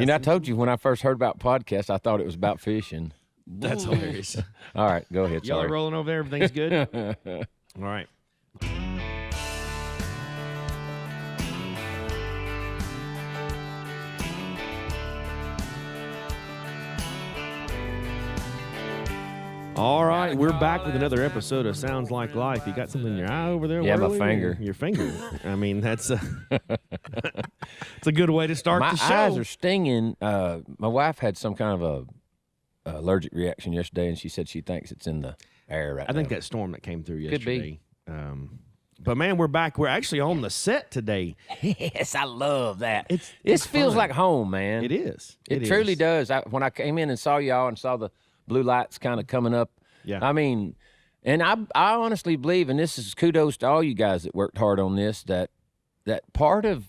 You know, I told you when I first heard about podcasts, I thought it was about fishing. That's hilarious. All right, go ahead. Y'all are Sorry. rolling over there. Everything's good? All right. All right, we're back with another episode of Sounds Like Life. You got something in your eye over there? Yeah, my Worley? finger. Your finger. I mean, that's it's a good way to start My the show. eyes are stinging. My wife had some kind of a allergic reaction yesterday, and she said she thinks it's in the air right now. I think that storm that came through Could be. yesterday. But man, we're back. We're actually on the set today. Yes, I love that. It's This feels fun. like home, man. It is. It truly does. When I came in and saw y'all and saw the blue lights kind of coming up, Yeah. I mean, and I honestly believe, and this is kudos to all you guys that worked hard on this, that part of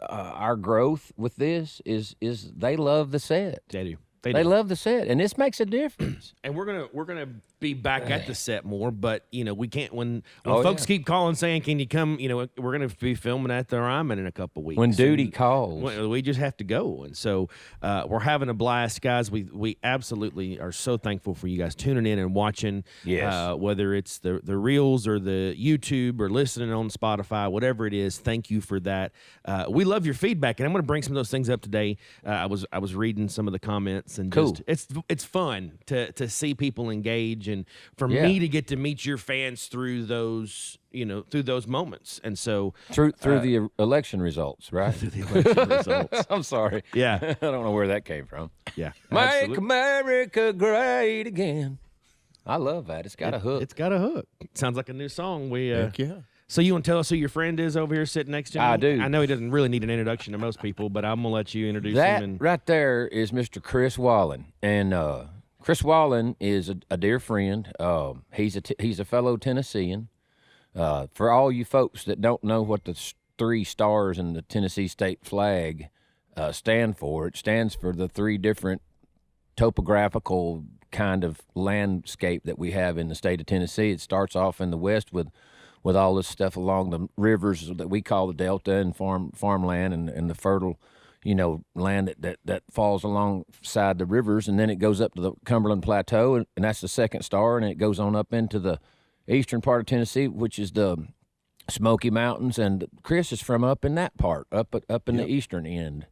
our growth with this is they love the set. They do. They love the set, and this makes a difference. And we're gonna be back at the set more, but we can't when Oh, folks yeah. keep calling saying, "Can you come?" We're gonna be filming at the Ryman in a couple weeks. When duty And calls. we just have to go, and so we're having a blast, guys. We absolutely are so thankful for you guys tuning in and watching. Yes. Whether it's the reels or the YouTube or listening on Spotify, whatever it is, thank you for that. We love your feedback, and I'm going to bring some of those things up today. I was reading some of the comments, and Cool. just it's fun to see people engage, and for Yeah. me to get to meet your fans through those moments, and so Through the election results, right? through the election results. I'm sorry. Yeah, I don't know where that came from. yeah, Make absolutely. America great again. I love that. It's got a hook. It's got a hook. Sounds like a new song. Yeah. So you want to tell us who your friend is over here sitting next to me? I do. I know he doesn't really need an introduction to most people, but I'm gonna let you introduce That him. And right there is Mr. Chris Wallen, and Chris Wallen is a dear friend. He's a fellow Tennessean. For all you folks that don't know what the three stars in the Tennessee state flag stand for, it stands for the three different topographical kind of landscape that we have in the state of Tennessee. It starts off in the west with all this stuff along the rivers that we call the Delta and farmland and the fertile, land that falls alongside the rivers, and then it goes up to the Cumberland Plateau, and that's the second star, and it goes on up into the eastern part of Tennessee, which is the Smoky Mountains, and Chris is from up in that part, up in the eastern end.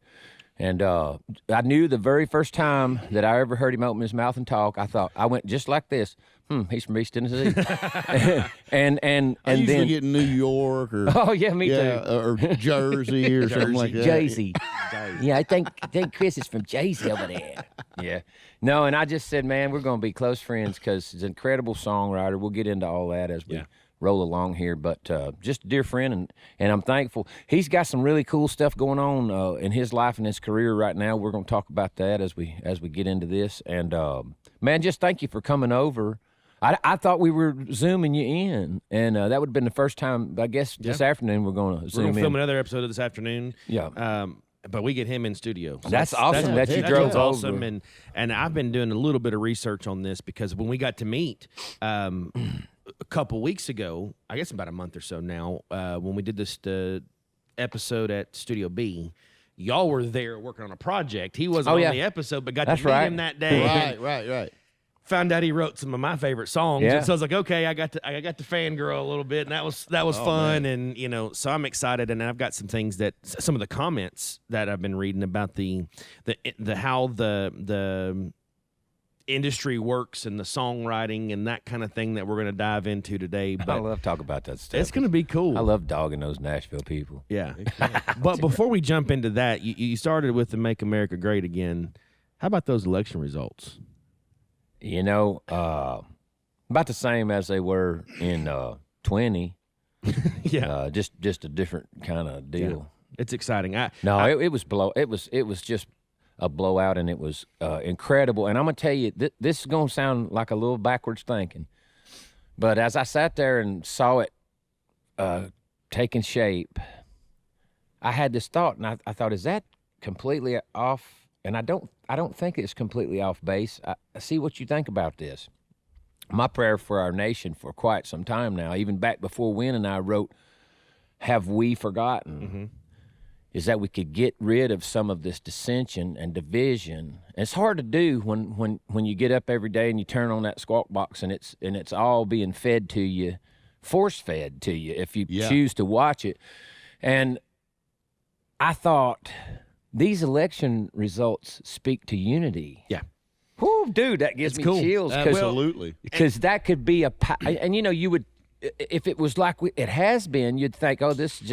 And I knew the very first time that I ever heard him open his mouth and talk, I went just like this. He's from East Tennessee. and I usually then get New York or oh yeah, me too. or Jersey or something like that. Jay-Z. Yeah, I think Chris is from Jay-Z over there. Yeah. No, and I just said, man, we're going to be close friends because he's an incredible songwriter. We'll get into all that as we roll along here, but just a dear friend, and I'm thankful. He's got some really cool stuff going on in his life and his career right now. We're going to talk about that as we get into this. And man, just thank you for coming over. I thought we were Zooming you in, and that would have been the first time, I guess, this afternoon we're going to we're Zoom gonna in. film another episode of this afternoon. Yeah. But we get him in studio. So That's awesome that you that's drove what's awesome. over. And I've been doing a little bit of research on this because when we got to meet a couple weeks ago, I guess about a month or so now, when we did this episode at Studio B, y'all were there working on a project. He wasn't on the episode, but got That's to meet right. him that day. Right. Found out he wrote some of my favorite songs, Yeah. and so I was like, okay, I got to fangirl a little bit, and that was fun, and so I'm excited, and I've got some things that some of the comments that I've been reading about the how the industry works and the songwriting and that kind of thing that we're going to dive into today. But I love talking about that stuff. it's going to be cool. I love dogging those Nashville people. Yeah. But before we jump into that, you started with the Make America Great Again. How about those election results? About the same as they were in 20. Yeah. Just a different kind of deal. Yeah. It's exciting. It was just a blowout, and it was incredible. And I'm gonna tell you, this is gonna sound like a little backwards thinking, but as I sat there and saw it taking shape, I had this thought, and I thought, is that completely off? And I don't think it's completely off base. I see what you think about this. My prayer for our nation for quite some time now, even back before Win and I wrote "Have We Forgotten," is that we could get rid of some of this dissension and division. And it's hard to do when you get up every day and you turn on that Squawk Box and it's all being fed to you, force fed to you if you choose to watch it. And I thought these election results speak to unity. Yeah. Whew, dude, that gives me chills. Absolutely. Because that could be and you would, if it was like it has been, you'd think, oh, this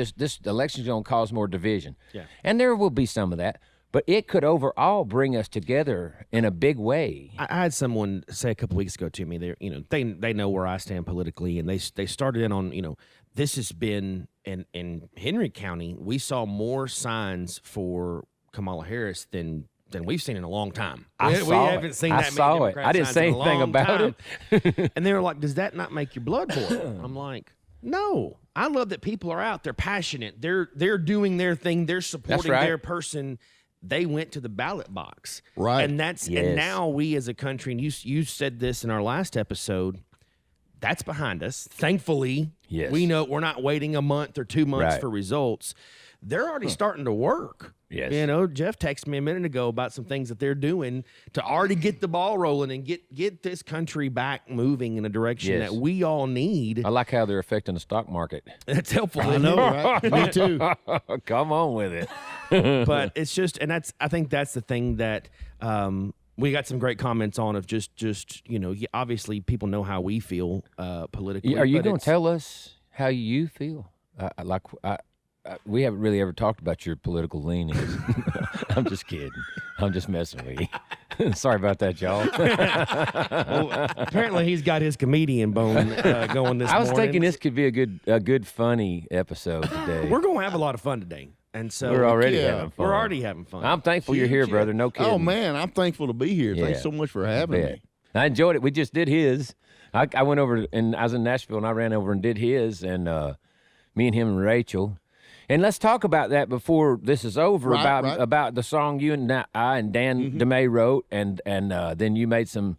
election's going to cause more division. Yeah. And there will be some of that, but it could overall bring us together in a big way. I had someone say a couple weeks ago to me, they know where I stand politically, and they started in on, this has been in Henry County, we saw more signs for Kamala Harris than we've seen in a long time. We haven't seen that many Democrat I didn't signs say in a anything long about time. it. And they were like, does that not make your blood boil? I'm like, no. I love that people are out. They're passionate. They're doing their thing. They're supporting their person. They went to the ballot box. Right. And and now we as a country, and you said this in our last episode, that's behind us. Thankfully, we know we're not waiting a month or 2 months for results. They're already starting to work. Yes. Jeff texted me a minute ago about some things that they're doing to already get the ball rolling and get this country back moving in a direction that we all need. I like how they're affecting the stock market. That's helpful. I know, right? Me too. Come on with it. But it's just, and I think that's the thing that we got some great comments on of just obviously people know how we feel politically. Are you going to tell us how you feel? We haven't really ever talked about your political leanings. I'm just kidding. I'm just messing with you. Sorry about that, y'all. Well, apparently he's got his comedian bone going this morning. I was thinking this could be a good funny episode today. We're going to have a lot of fun today. And so we're already having fun. We're already having fun. I'm thankful you're here, brother. No kidding. Oh, man, I'm thankful to be here. Thanks so much for having me. I enjoyed it. We just did his. I went over, and I was in Nashville, and I ran over and did his, and me and him and Rachel. And let's talk about that before this is over, about the song you and I and Dan DeMay wrote, and then you made some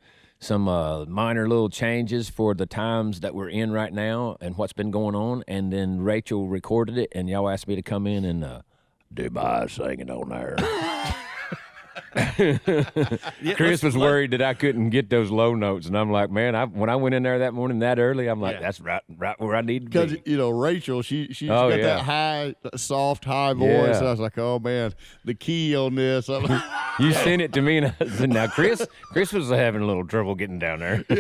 minor little changes for the times that we're in right now and what's been going on, and then Rachel recorded it, and y'all asked me to come in and do my singing on there. Chris was worried that I couldn't get those low notes, and I'm like, man, when I went in there that morning that early, I'm like, that's right where I need to be. Because Rachel, she's got that high, soft, high voice. I was like, oh man, the key on this. You sent it to me, and I said, now Chris was having a little trouble getting down there. I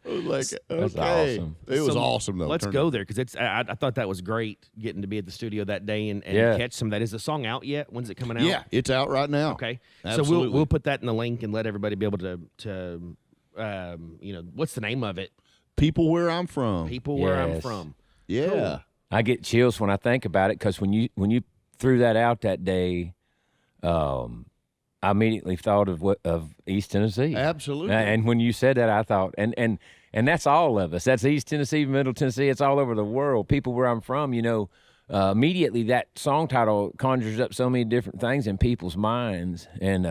was like, that's okay, awesome. It was awesome though. Let's go there because I thought that was great getting to be at the studio that day and catch some of that. Is the song out yet? When's it coming out? Yeah, it's out right now. Okay, absolutely. So we'll put that in the link and let everybody be able to what's the name of it? People Where I'm From. People Where I'm From. Yeah, cool. I get chills when I think about it because when you threw that out that day, I immediately thought of East Tennessee. Absolutely. And when you said that, I thought, and that's all of us. That's East Tennessee, Middle Tennessee. It's all over the world. People Where I'm From. Immediately that song title conjures up so many different things in people's minds, and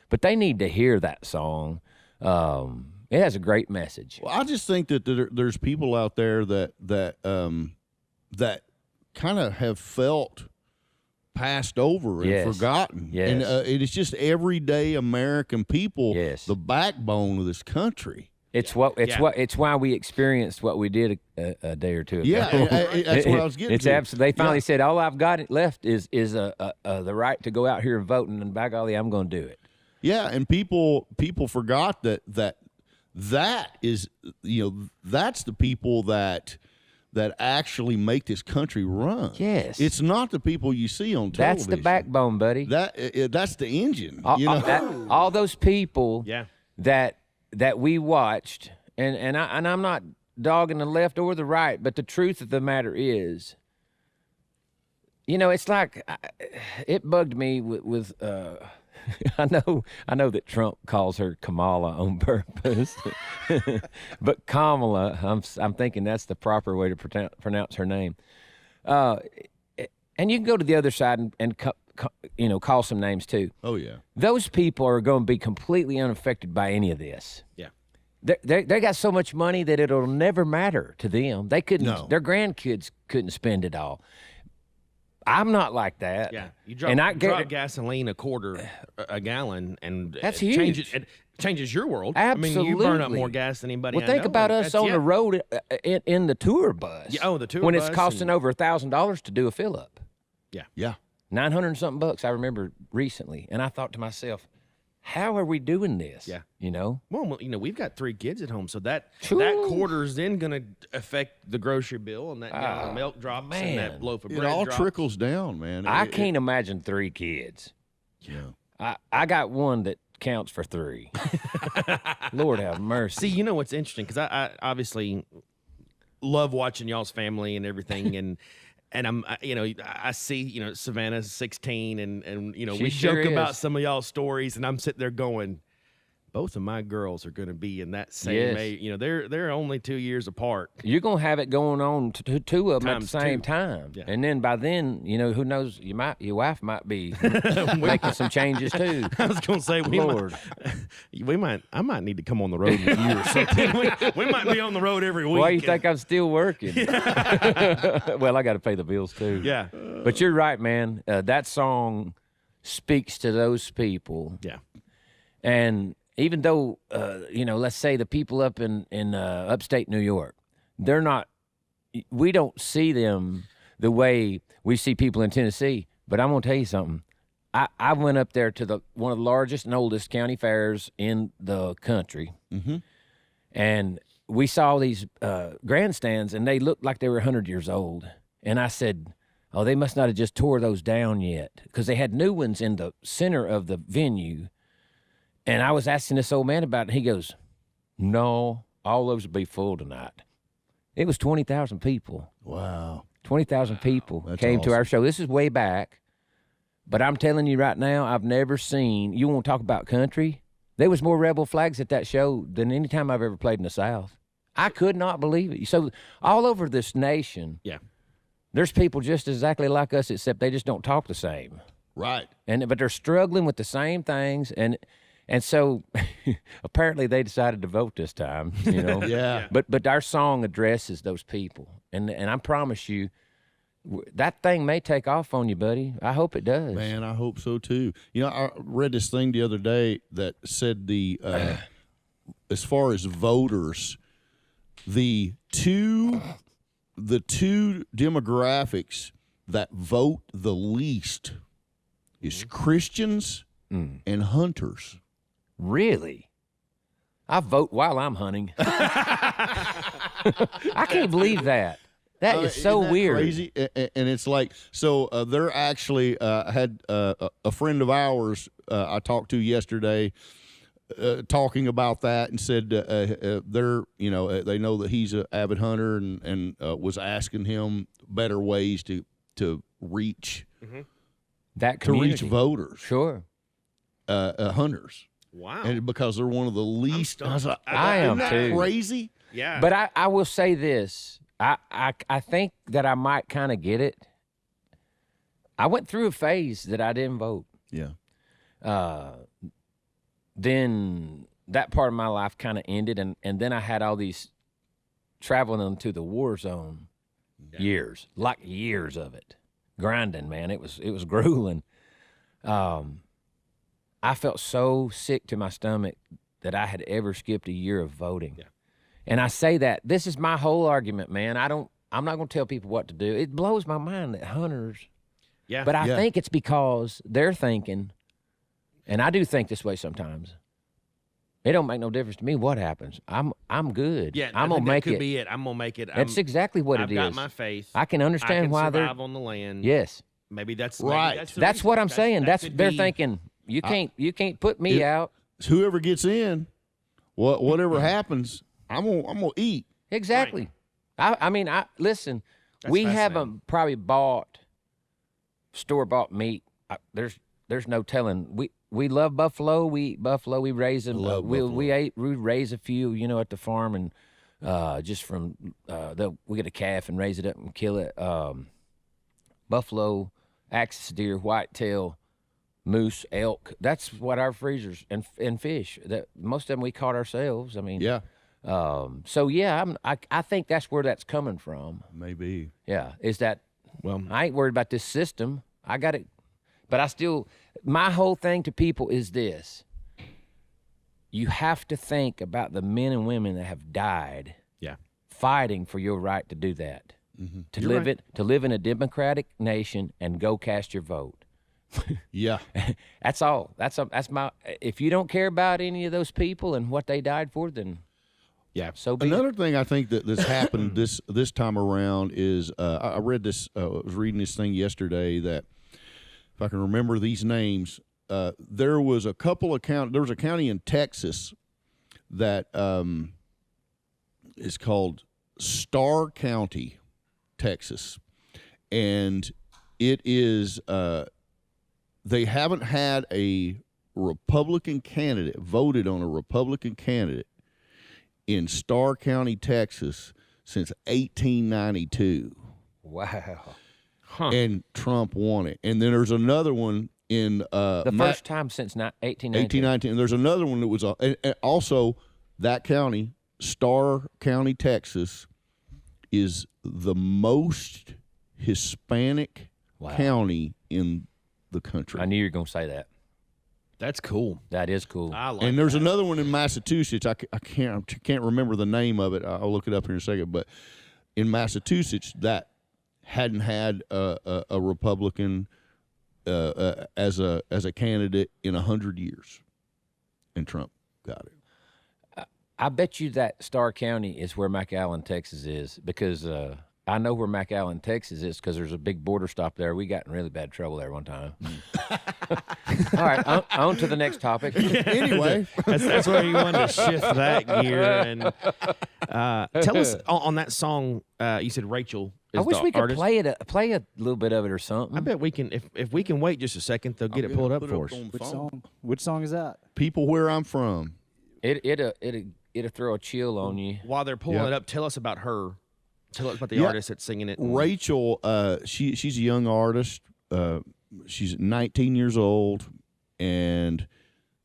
but they need to hear that song. It has a great message. Well, I just think that there's people out there that kind of have felt passed over and forgotten. Yes. And it is just everyday American people, the backbone of this country. It's why we experienced what we did a day or two ago. Yeah, that's what I was getting to. Absolutely. They finally said, all I've got left is the right to go out here and vote, and by golly, I'm going to do it. Yeah, and people forgot that is that's the people that actually make this country run. Yes, it's not the people you see on television. That's the backbone, buddy. That's the engine. All those people. That we watched, and I'm not dogging the left or the right, but the truth of the matter is, it's like it bugged me with I know that Trump calls her Kamala on purpose, but Kamala, I'm thinking that's the proper way to pronounce her name. And you can go to the other side and call some names too. Oh yeah, those people are going to be completely unaffected by any of this. Yeah, they got so much money that it'll never matter to them. They couldn't. No. Their grandkids couldn't spend it all. I'm not like that. Yeah, you drop, and I drop gasoline a quarter a gallon, and That's it huge. Changes your world. Absolutely. I mean, you burn up more gas than anybody. Well, I think know, about and us on that's- the road in the tour bus. Yeah, oh, the tour when bus it's costing and- over $1,000 to do a fill up. Yeah. 900 and something bucks. I remember recently, and I thought to myself, how are we doing this? Yeah. You know. Well, we've got 3 kids at home, so that True. quarter's then going to affect the grocery bill, and that gallon of milk drops, and man. that loaf of It bread all drops. trickles down, man. I can't imagine 3 kids. Yeah. I got one that counts for 3. Lord have mercy. See, you know what's interesting, because I obviously love watching y'all's family and everything, and I see Savannah's 16, and we She sure joke about is. some of y'all's stories, and I'm sitting there going, both of my girls are going to be in that same Yes. age. They're only 2 years apart. You're gonna have it going on to 2 of them at the Times same 2. time, Yeah. and then by then, who knows? Your wife might be making some changes too. I was going to say Lord. I might need to come on the road with you or something. we might be on the road every week. Why you think I'm still working? Well, I got to pay the bills too. Yeah, But you're right, man. That song speaks to those people. yeah, And even though, let's say the people up in upstate New York, we don't see them the way we see people in Tennessee. But I'm going to tell you something. I went up there to one of the largest and oldest county fairs in the country. Mm-hmm. And we saw these grandstands, and they looked like they were 100 years old. And I said, oh, they must not have just tore those down yet, because they had new ones in the center of the venue. And I was asking this old man about it, and he goes, no, all those will be full tonight. It was 20,000 people. Wow. 20,000 people That's came to our awesome. show. This is way back. But I'm telling you right now, I've never seen, you want to talk about country? There was more rebel flags at that show than any time I've ever played in the South. I could not believe it. So all over this nation, yeah. there's people just exactly like us, except they just don't talk the same. Right. But they're struggling with the same things, and so apparently they decided to vote this time. Yeah. But our song addresses those people, and I promise you, that thing may take off on you, buddy. I hope it does. Man, I hope so too. I read this thing the other day that said as far as voters, the two demographics that vote the least is Christians and hunters. Really? I vote while I'm hunting. I can't believe that. That is so Isn't that weird. crazy? And it's like, so they're actually had a friend of ours I talked to yesterday talking about that, and said they're they know that he's an avid hunter, and was asking him better ways to reach That to reach community. voters, Sure. hunters, Wow. and because they're one of the least. stumped. I was like, I isn't am that too. crazy? yeah. But I will say this. I think that I might kind of get it. I went through a phase that I didn't vote. Yeah. Then that part of my life kind of ended, and then I had all these traveling into the war zone years of it, grinding, man. It was grueling. I felt so sick to my stomach that I had ever skipped a year of voting. Yeah. And I say that this is my whole argument, man. I'm not going to tell people what to do. It blows my mind that hunters, yeah. but I Yeah. think it's because they're thinking, and I do think this way sometimes. It don't make no difference to me what happens. I'm good. yeah. I'm I gonna think that make could it. be it. I'm gonna make it. That's exactly what I've it got is. my faith. I can I understand can why they're. survive on the land. Yes, Maybe that's Right. Maybe that's what I'm saying. That That's could they're be- thinking. You can't put me out. Whoever gets in, whatever happens, I'm gonna eat. Exactly. I mean, listen. That's We fascinating. haven't probably bought store-bought meat. There's no telling. We love buffalo. We eat buffalo. We raise them. Love we buffalo. raise a few, at the farm, and just from we get a calf and raise it up and kill it. Buffalo, axis deer, whitetail, moose, elk. That's what our freezers and fish. That most of them we caught ourselves. I mean, Yeah, So yeah, I think that's where that's coming from. maybe. Yeah, is that Well, I ain't worried about this system. I got it. But I still, my whole thing to people is this. You have to think about the men and women that have died yeah. fighting for your right to do that. Mm-hmm. To live in a democratic nation and go cast your vote. Yeah. That's all. That's my. If you don't care about any of those people and what they died for, then Yeah. so be it. Another thing I think that's happened this time around is I read this. I was reading this thing yesterday that, if I can remember these names, there was a couple of there was a county in Texas that is called Starr County, Texas, and it is they haven't had a Republican candidate voted on a Republican candidate in Starr County, Texas, since 1892. Wow. And Trump won it. And then there's another one in The first time since 1819. 1819. And there's another one that was and also that county, Starr County, Texas, is the most Hispanic county in the country. I knew you were going to say that. That's cool. That is cool. I like And there's another one in Massachusetts. I can't remember the name of it. I'll look it up here in a second. But in Massachusetts, that hadn't had a Republican as a candidate in 100 years, and Trump got it. I bet you that Starr County is where McAllen, Texas is, because I know where McAllen, Texas is because there's a big border stop there. We got in really bad trouble there one time. All right, on to the next topic. Anyway, that's where you wanted to shift that gear. And tell us on that song. You said Rachel. I Is wish the we could artist. play a little bit of it or something. I bet we can. If we can wait just a second, they'll get it pulled up for us. on the Which phone. song? Which song is that? People where I'm from. It'll throw a chill on you. While they're pulling Yep. it up, tell us about her. Tell us about the Yeah. artist that's singing it. Rachel, she's a young artist. She's 19 years old, and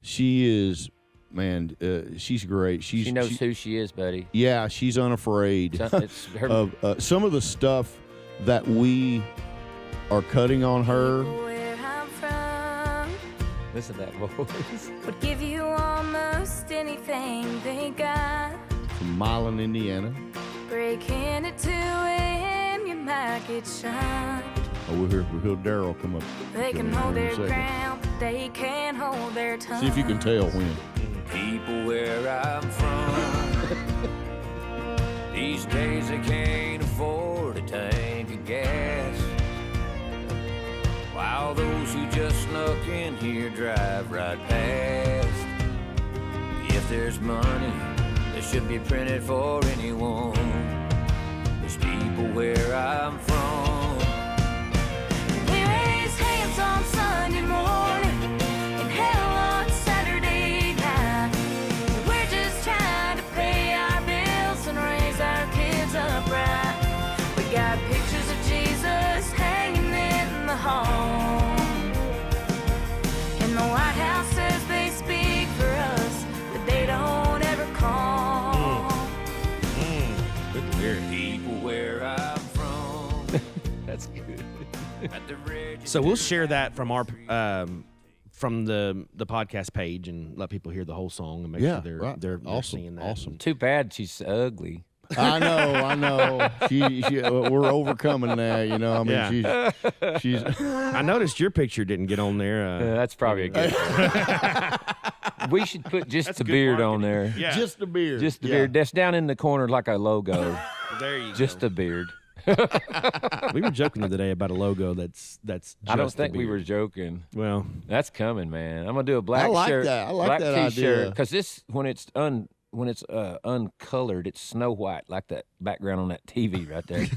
she is, man, she's great. She knows who she is, buddy. Yeah, she's unafraid It's her. of some of the stuff that we are cutting on her. Where I'm from Listen to that voice. would give you almost anything they got. From Wallen, Indiana. Breaking at 2 a.m., you might get shot. Oh, we'll hear Darryl come up. They can in a hold their second. ground, but they can't hold their tongue. See if you can tell when. People where I'm from. These days they can't afford a tank of gas, while those who just snuck in here drive right past. If there's money, it should be printed for anyone. There's people where I'm from. We raise hands on Sunday morning and hell on Saturday night. We're just trying to pay our bills and raise our kids up right. We got pictures of Jesus hanging in the hall, and the White House says they speak for us, but they don't ever call. Good to hear. People where I'm from. That's good. At the register. So we'll share that from our from the podcast page and let people hear the whole song and make Yeah, sure right. they're Awesome, seeing that. awesome. Too bad she's ugly. I know. We're overcoming that, you know. I mean, Yeah. she's. I noticed your picture didn't get on there. That's probably a good one. We should put just the good beard on marketing. there. Yeah, Just the beard. Just the Yeah. beard. That's down in the corner like a logo. there you Just go. the beard. We were joking the other day about a logo that's. I don't just the think we were beard. joking. Well, That's coming, man. I'm gonna do a black like shirt. that. I like black that t-shirt, idea. because this when it's uncolored, it's snow white like that background on that TV right there.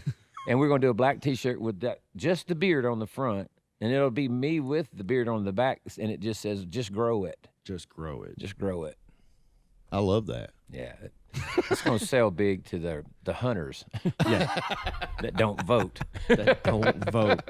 And we're gonna do a black t-shirt with that just the beard on the front, and it'll be me with the beard on the back, and it just says "Just grow it, just grow it. just grow it." I love that. Yeah. It's going to sell big to the hunters that don't vote. That don't vote.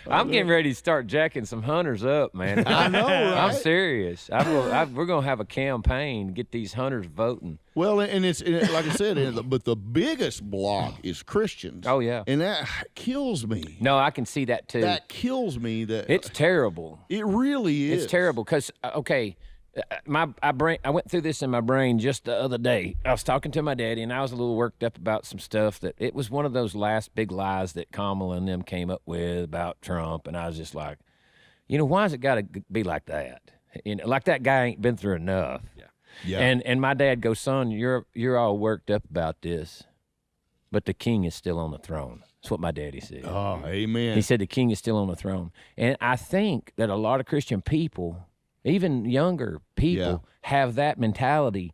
I'm getting ready to start jacking some hunters up, man. I know, right? I'm serious. We're going to have a campaign to get these hunters voting. Well, and it's like I said, but the biggest block is Christians. Oh, yeah. And that kills me. No, I can see that too. That kills me. That It's terrible. it really is. It's terrible because I went through this in my brain just the other day. I was talking to my daddy, and I was a little worked up about some stuff that it was one of those last big lies that Kamala and them came up with about Trump, and I was just like, why has it got to be like that? Like that guy ain't been through enough. Yeah. And my dad goes, son, you're all worked up about this, but the king is still on the throne. That's what my daddy said. Oh, amen. He said the king is still on the throne. And I think that a lot of Christian people, even younger people, have that mentality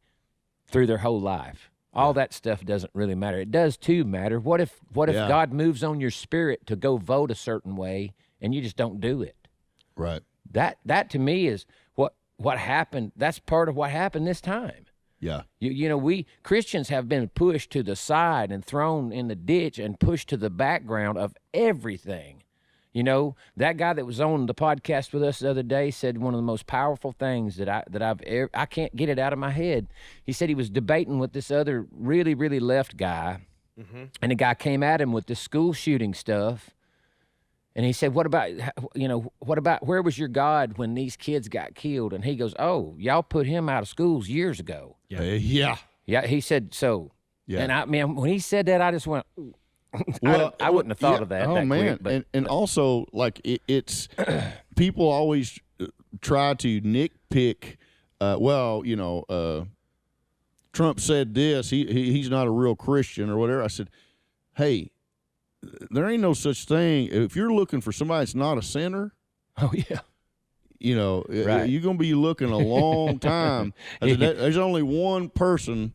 through their whole life. All that stuff doesn't really matter. It does too matter. What if God moves on your spirit to go vote a certain way and you just don't do it? Right. That to me is what happened. That's part of what happened this time. Yeah. We Christians have been pushed to the side and thrown in the ditch and pushed to the background of everything. That guy that was on the podcast with us the other day said one of the most powerful things that I've ever, I can't get it out of my head. He said he was debating with this other really, really left guy, and the guy came at him with this school shooting stuff. And he said, what about where was your God when these kids got killed? And he goes, oh, y'all put him out of schools years ago. Yeah. Yeah, he said so. Yeah. And when he said that, I just went, I wouldn't have thought of that. Oh, that man. quick, but, and also, like, it's people always try to nitpick. Trump said this. He's not a real Christian or whatever. I said, hey, there ain't no such thing. If you're looking for somebody that's not a sinner, oh yeah, right. You're going to be looking a long time. I said, there's only one person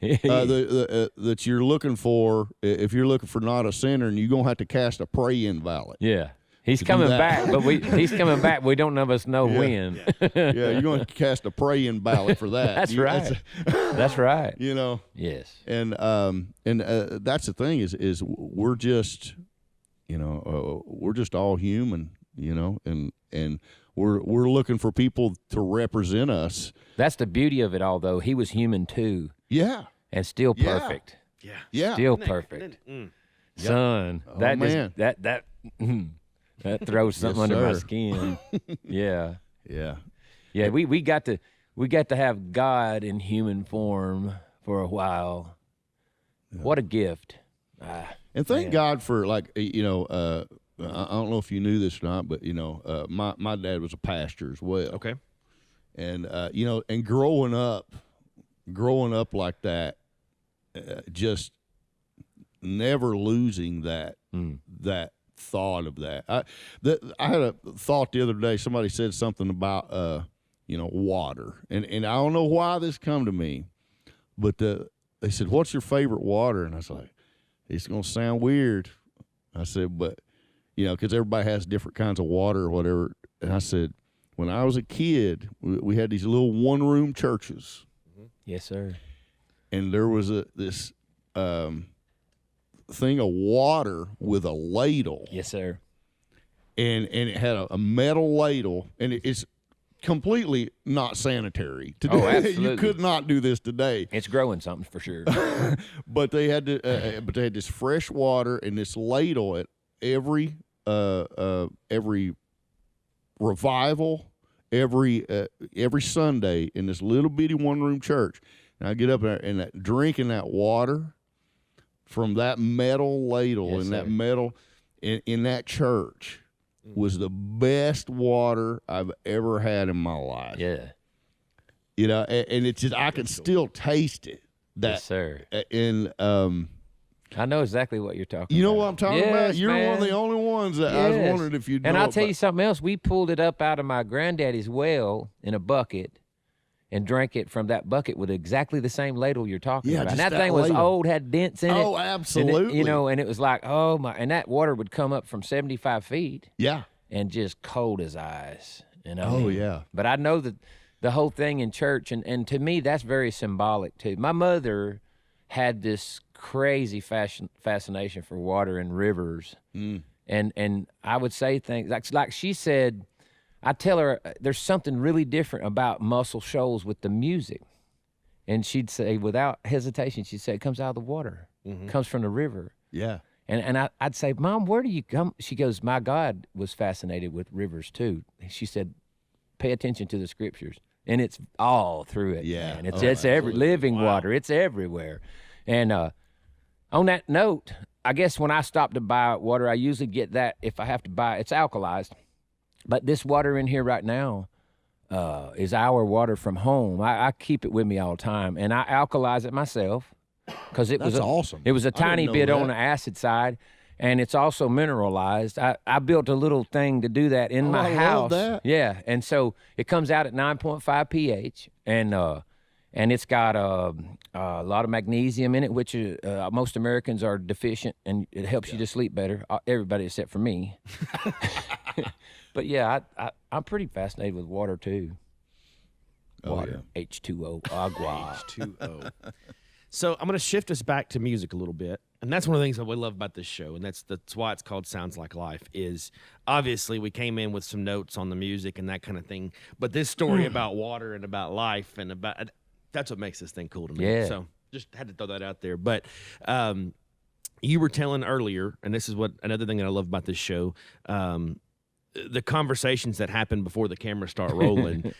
that you're looking for if you're looking for not a sinner, and you're going to have to cast a pray-in ballot. Yeah. He's coming back, but he's coming back. We don't of us know when. Yeah, you're going to cast a praying ballot for that. That's right. That's right. Yes. And that's the thing is we're just, we're just all human, and we're looking for people to represent us. That's the beauty of it all, though. He was human too. Yeah. And still Yeah. perfect. Yeah. Still perfect. Son, that man. that throws something Yes, under my sir. skin. Yeah. Yeah. Yeah, we got to have God in human form for a while. What a gift. And thank Man. God for, like, I don't know if you knew this or not, but my dad was a pastor as well. Okay. And and growing up like that, just never losing that thought of that. I had a thought the other day. Somebody said something about water, and I don't know why this come to me, but they said, "What's your favorite water?" And I was like, "It's gonna sound weird." I said, "But because everybody has different kinds of water or whatever." And I said, when I was a kid, we had these little one-room churches. Yes, sir. And there was this thing of water with a ladle. Yes, sir. And it had a metal ladle, and it's completely not sanitary. Today, Oh, absolutely. You could not do this today. It's growing something for sure. But they had this fresh water and this ladle at every revival, every Sunday in this little bitty one-room church. And I get up there and drinking that water from that metal ladle Yes, and sir. that metal in that church was the best water I've ever had in my life. Yeah. And it's just, I can still taste it. Yes, sir. And I know exactly what you're talking you know about. what I'm talking Yes, about? You're man. one of the only ones that I was Yes. wondering if you'd know. And I'll tell you about. something else. We pulled it up out of my granddaddy's well in a bucket and drank it from that bucket with exactly the same ladle you're talking Yeah, about. And just that that thing was ladle. old, had dents in it. Oh, And absolutely. it, and it was like, oh my, and that water would come up from 75 feet Yeah. and just cold as ice. Oh, yeah. But I know that the whole thing in church, and to me that's very symbolic too. My mother had this crazy fascination for water and rivers, and I would say things like she said. I tell her there's something really different about Muscle Shoals with the music, and she'd say without hesitation, she'd say it comes out of the water, comes from the river. Yeah. And I'd say, Mom, where do you come? She goes, my God was fascinated with rivers too. She said, pay attention to the scriptures. And it's all through it. Yeah. Man. It's every living water. It's everywhere. And on that note, I guess when I stop to buy water, I usually get that if I have to buy, it's alkalized. But this water in here right now is our water from home. I keep it with me all the time. And I alkalize it myself. Because That's awesome. It was a I didn't tiny know bit that. on the acid side, and it's also mineralized. I built a little thing to do that in my I house. love that. Yeah, and so it comes out at 9.5 pH, and it's got a lot of magnesium in it, which most Americans are deficient, and it helps you to sleep better. Everybody except for me. But yeah, I'm pretty fascinated with water too. Water, H2O, agua. H2O. So I'm going to shift us back to music a little bit, and that's one of the things that we love about this show, and that's why it's called Sounds Like Life. Is obviously we came in with some notes on the music and that kind of thing, but this story about water and about life and about that's what makes this thing cool to me. Yeah. So just had to throw that out there. But you were telling earlier, and this is what another thing that I love about this show. The conversations that happen before the cameras start rolling.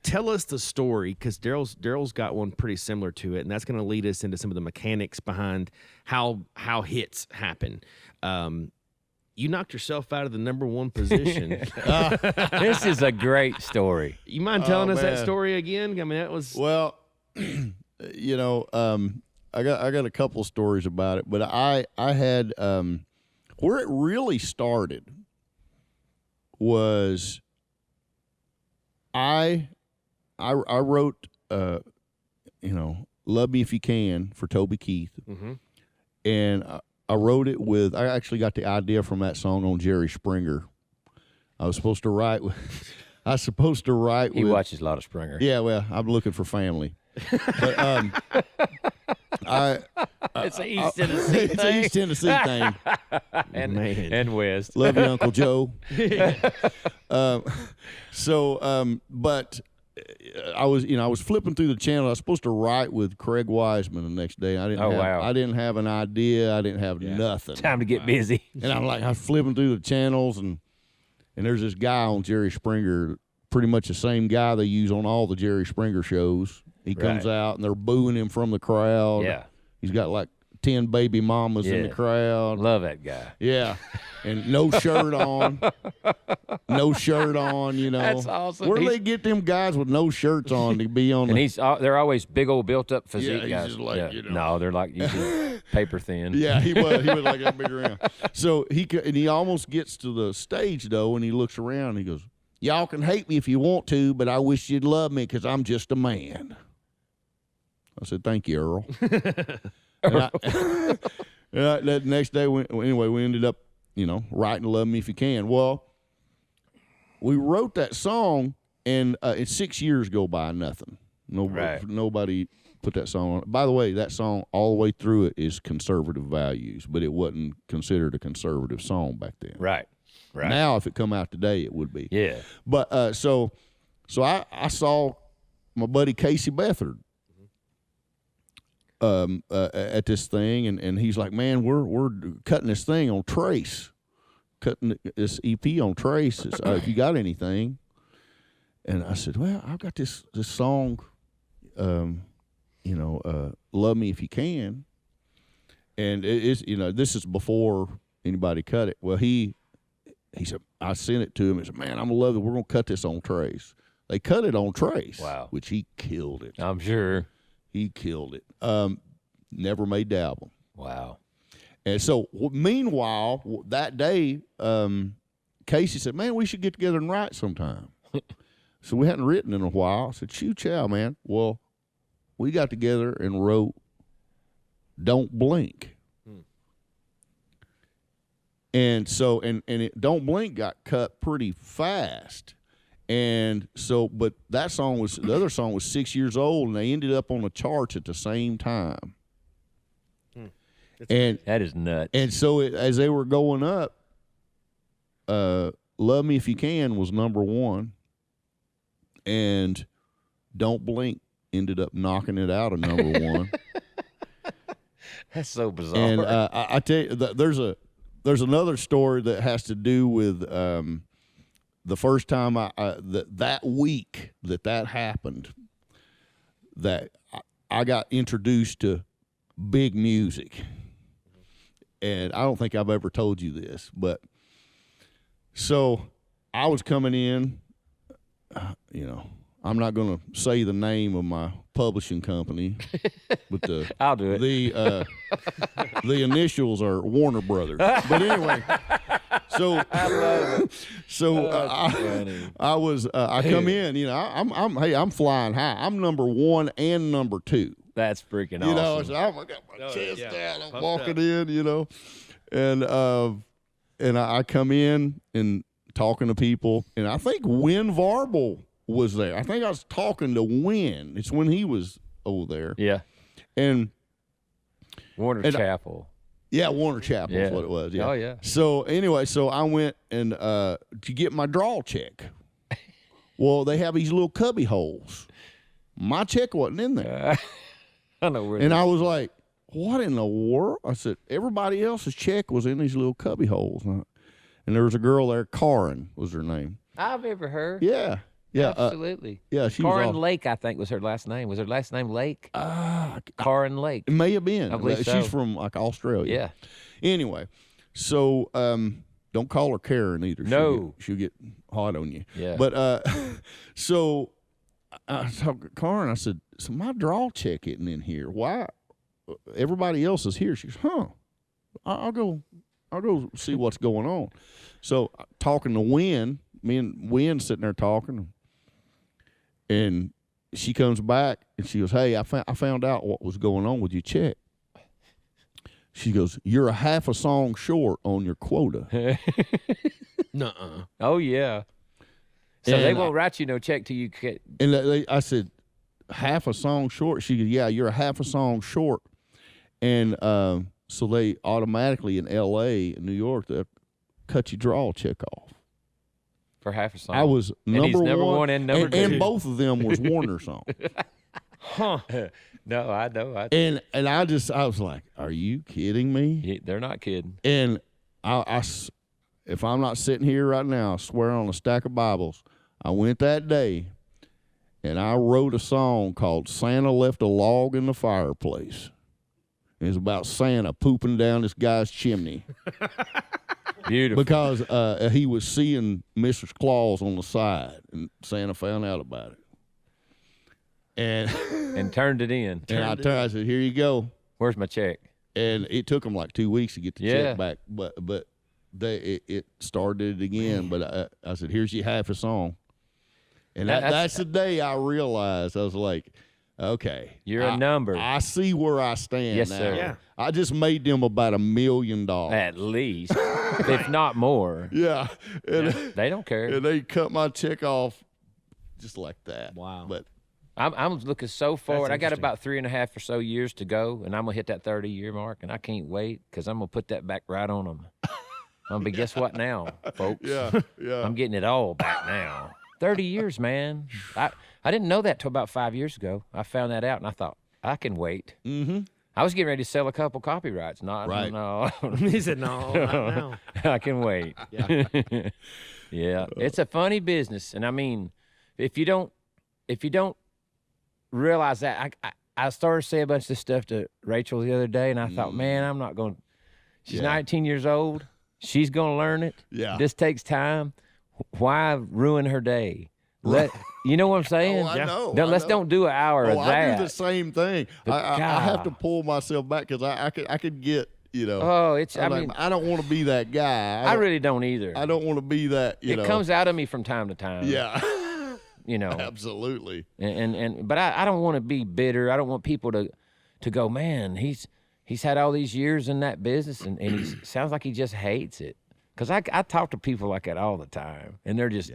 Tell us the story, because Darryl's got one pretty similar to it, and that's going to lead us into some of the mechanics behind how hits happen. You knocked yourself out of the number one position. This is a great story. You mind telling us that man. story again? I mean, that was Well, you know, I got a couple stories about it, but I had where it really started was I wrote Love Me If You Can for Toby Keith, and I wrote it with. I actually got the idea from that song on Jerry Springer. I was supposed to write with. He watches a lot of Springer. Yeah, well, I'm looking for family. But It's an East Tennessee it's an East Tennessee thing. and West. Love you, Uncle Joe. But I was flipping through the channel. I was supposed to write with Craig Wiseman the next day. I didn't have an idea. I didn't have nothing. Time to get busy. And I was flipping through the channels, and there's this guy on Jerry Springer, pretty much the same guy they use on all the Jerry Springer shows. He comes out, and they're booing him from the crowd. Yeah. He's got like 10 baby mamas in the crowd. Love that guy. Yeah. And no shirt on. No shirt on, you know. That's awesome. Where do they get them guys with no shirts on to be on And the... they're always big old built up physique he's guys. just like, you know. No, they're like usually paper thin. Yeah, he was like that big around. So he almost gets to the stage, though, and he looks around and he goes, y'all can hate me if you want to, but I wish you'd love me because I'm just a man. I said, thank you, Earl. That next day, we ended up, writing Love Me If You Can. Well, we wrote that song, and 6 years go by, nothing. Nobody put that song on. By the way, that song, all the way through it, is conservative values, but it wasn't considered a conservative song back then. Right. Now, if it come out today, it would be. Yeah. But so I saw my buddy Casey Beathard at this thing, and he's like, man, we're cutting this thing on Trace, cutting this EP on Trace. If you got anything. And I said, well, I've got this song, Love Me If You Can. And it's, this is before anybody cut it. Well, he said, I sent it to him and said, man, I'm going to love it. We're going to cut this on Trace. They cut it on Trace. Wow. Which he killed it. I'm sure. He killed it. Never made the album. Wow. And so, meanwhile, that day, Casey said, man, we should get together and write sometime. So we hadn't written in a while. I said, shoo chow, man. Well, we got together and wrote Don't Blink. And so, and Don't Blink got cut pretty fast. And so, but the other song was 6 years old, and they ended up on the charts at the same time. And That is nuts. and so as they were going up, "Love Me If You Can" was number one, and "Don't Blink" ended up knocking it out of number one. That's so bizarre. And I tell you, there's another story that has to do with the first time that week that happened, that I got introduced to big music. And I don't think I've ever told you this, but so I was coming in, I'm not going to say the name of my publishing company, but I'll do it. The initials are Warner Brothers. But anyway, so I come in, I'm flying high. I'm number one and number two. That's freaking You know, awesome. so I got my chest yeah. out. I'm Puffed walking up. in, and I come in and talking to people, and I think Win Varble was there. I think I was talking to Win. It's when he was over there, Yeah. and Warner Chapel. yeah, Warner Chapel is Yeah. what it was. Yeah. Oh, yeah. So anyway, so I went and to get my draw check. Well, they have these little cubby holes. My check wasn't in there. I know where. And I was like, what in the world? I said, everybody else's check was in these little cubby holes. And there was a girl there, Karen was her name. I've ever heard. Yeah. Yeah. Absolutely. Yeah. She was Karen awesome. Lake, I think, was her last name. Was her last name Lake? Karen Lake. It may have been. I believe She's so. from like Australia. Yeah. Anyway, so don't call her Karen either. No. She'll get hot on you. Yeah. But so I talked to Karen. I said, so my draw check isn't in here. Why? Everybody else is here. She goes, huh? I'll go see what's going on. So talking to Win, me and Win sitting there talking, and she comes back and she goes, hey, I found out what was going on with your check. She goes, you're a half a song short on your quota. Nuh-uh. Oh, yeah. So they And won't write you no check till you get. And I said, half a song short? She goes, yeah, you're a half a song short. And so they automatically in L.A. and New York, they'll cut your draw check off. For half a song. I was And he's number one and number two. And both of them was Warner songs. Huh. No, I know. And I was like, are you kidding me? They're not kidding. And if I'm not sitting here right now, I swear on a stack of Bibles, I went that day and I wrote a song called Santa Left a Log in the Fireplace. It's about Santa pooping down this guy's chimney Beautiful. because he was seeing Mrs. Claus on the side, and Santa found out about it. And turned it in. I said, here you go. Where's my check? And it took them like 2 weeks to get the Yeah. check back, but it started it again. But I said, here's your half a song. And that's the day I realized, I was like, okay. You're a number. I see where I stand Yes, now. sir. Yeah. I just made them about $1 million. At least, if not more. Yeah. And, They don't care. and they cut my check off just like that. Wow. But I'm looking so forward. I got interesting. about 3.5 or so years to go, and I'm gonna hit that 30-year mark, and I can't wait because I'm gonna put that back right on them. But guess what now, folks? yeah. I'm getting it all back now. 30 years, man. I didn't know that till about 5 years ago. I found that out, and I thought I can wait. Mm-hmm. I was getting ready to sell a couple copyrights. No, Right. no, He said, no, not now. I can wait. Yeah. Yeah, it's a funny business, and I mean, if you don't realize that, I started saying a bunch of this stuff to Rachel the other day, and I thought, man, I'm not going. She's Yeah. 19 years old. She's going to learn it. Yeah. This takes time. Why ruin her day? You know what I'm saying? Oh, I know. Let's don't do an hour of I that. do the same thing. I have to pull myself back because I could get, Oh, it's. I I'm like, mean, I don't want to be that guy. I really don't either. I don't want to be that. It comes out of me from time to time. Yeah. You know. Absolutely. But I don't want to be bitter. I don't want people to go, man, he's had all these years in that business and he sounds like he just hates it. Because I talk to people like that all the time, and they're just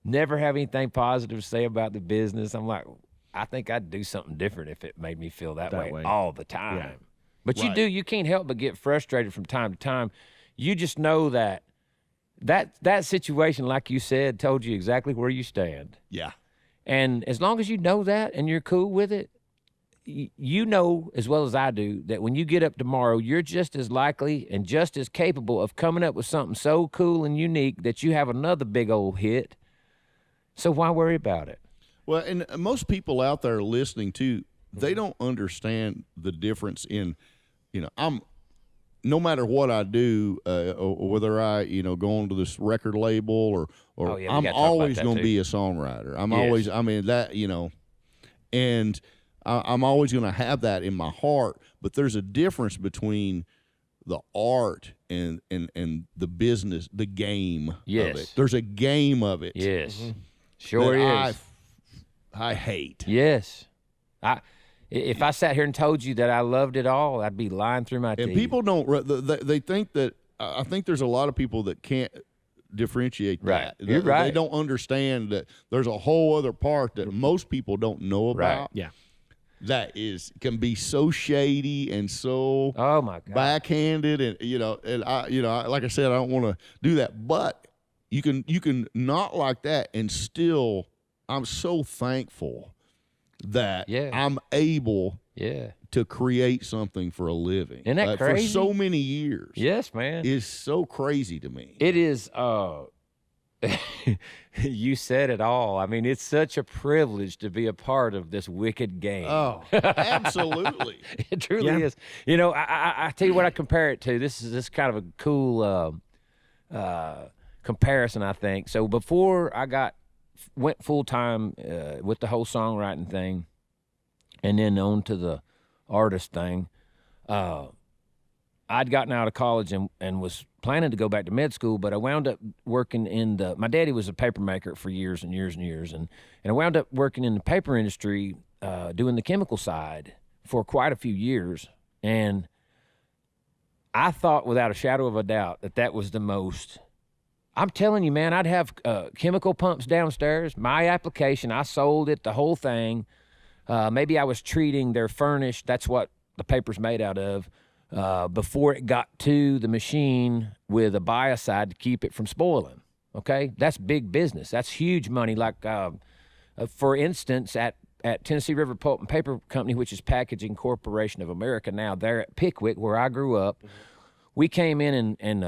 never have anything positive to say about the business. I'm like, I think I'd do something different if it made me feel that way all the time. Yeah. But you can't help but get frustrated from time to time. You just know that situation, like you said, told you exactly where you stand. Yeah. And as long as you know that and you're cool with it, you know as well as I do that when you get up tomorrow, you're just as likely and just as capable of coming up with something so cool and unique that you have another big old hit. So why worry about it? Well, and most people out there listening too, they don't understand the difference in, I'm no matter what I do, or whether I, go onto this record label or Oh, yeah, we I'm gotta talk about always that, going too. to be a songwriter. I'm Yes. always, and I'm always going to have that in my heart. But there's a difference between the art and the business, the game of Yes. it. There's a game of it. Yes. Sure that is. I hate. Yes. If I sat here and told you that I loved it all, I'd be lying through my And teeth. people don't. They think that. I think there's a lot of people that can't differentiate Right. that. You're right. They don't understand that there's a whole other part that most people don't know Right. about. Yeah. That can be so shady and so Oh my God. backhanded, and like I said, I don't want to do that, but you can not like that and still. I'm so thankful that Yeah. I'm able Yeah. to create something for a living. Isn't that For crazy? so many years. Yes, man. Is so crazy to me. It is. You said it all. I mean, it's such a privilege to be a part of this wicked game. Oh, absolutely. It truly Yeah. is. I tell you what I compare it to. This is kind of a cool comparison, I think. So before I went full time with the whole songwriting thing, and then on to the artist thing, I'd gotten out of college and was planning to go back to med school, but I wound up working my daddy was a paper maker for years and years and years, and I wound up working in the paper industry, doing the chemical side for quite a few years. And I thought without a shadow of a doubt that was the most, I'm telling you, man, I'd have chemical pumps downstairs, my application, I sold it, the whole thing. Maybe I was treating their furnish, that's what the paper's made out of, before it got to the machine with a biocide to keep it from spoiling. Okay, that's big business. That's huge money. Like, for instance, at Tennessee River Pulp and Paper Company, which is Packaging Corporation of America now, there at Pickwick, where I grew up, we came in and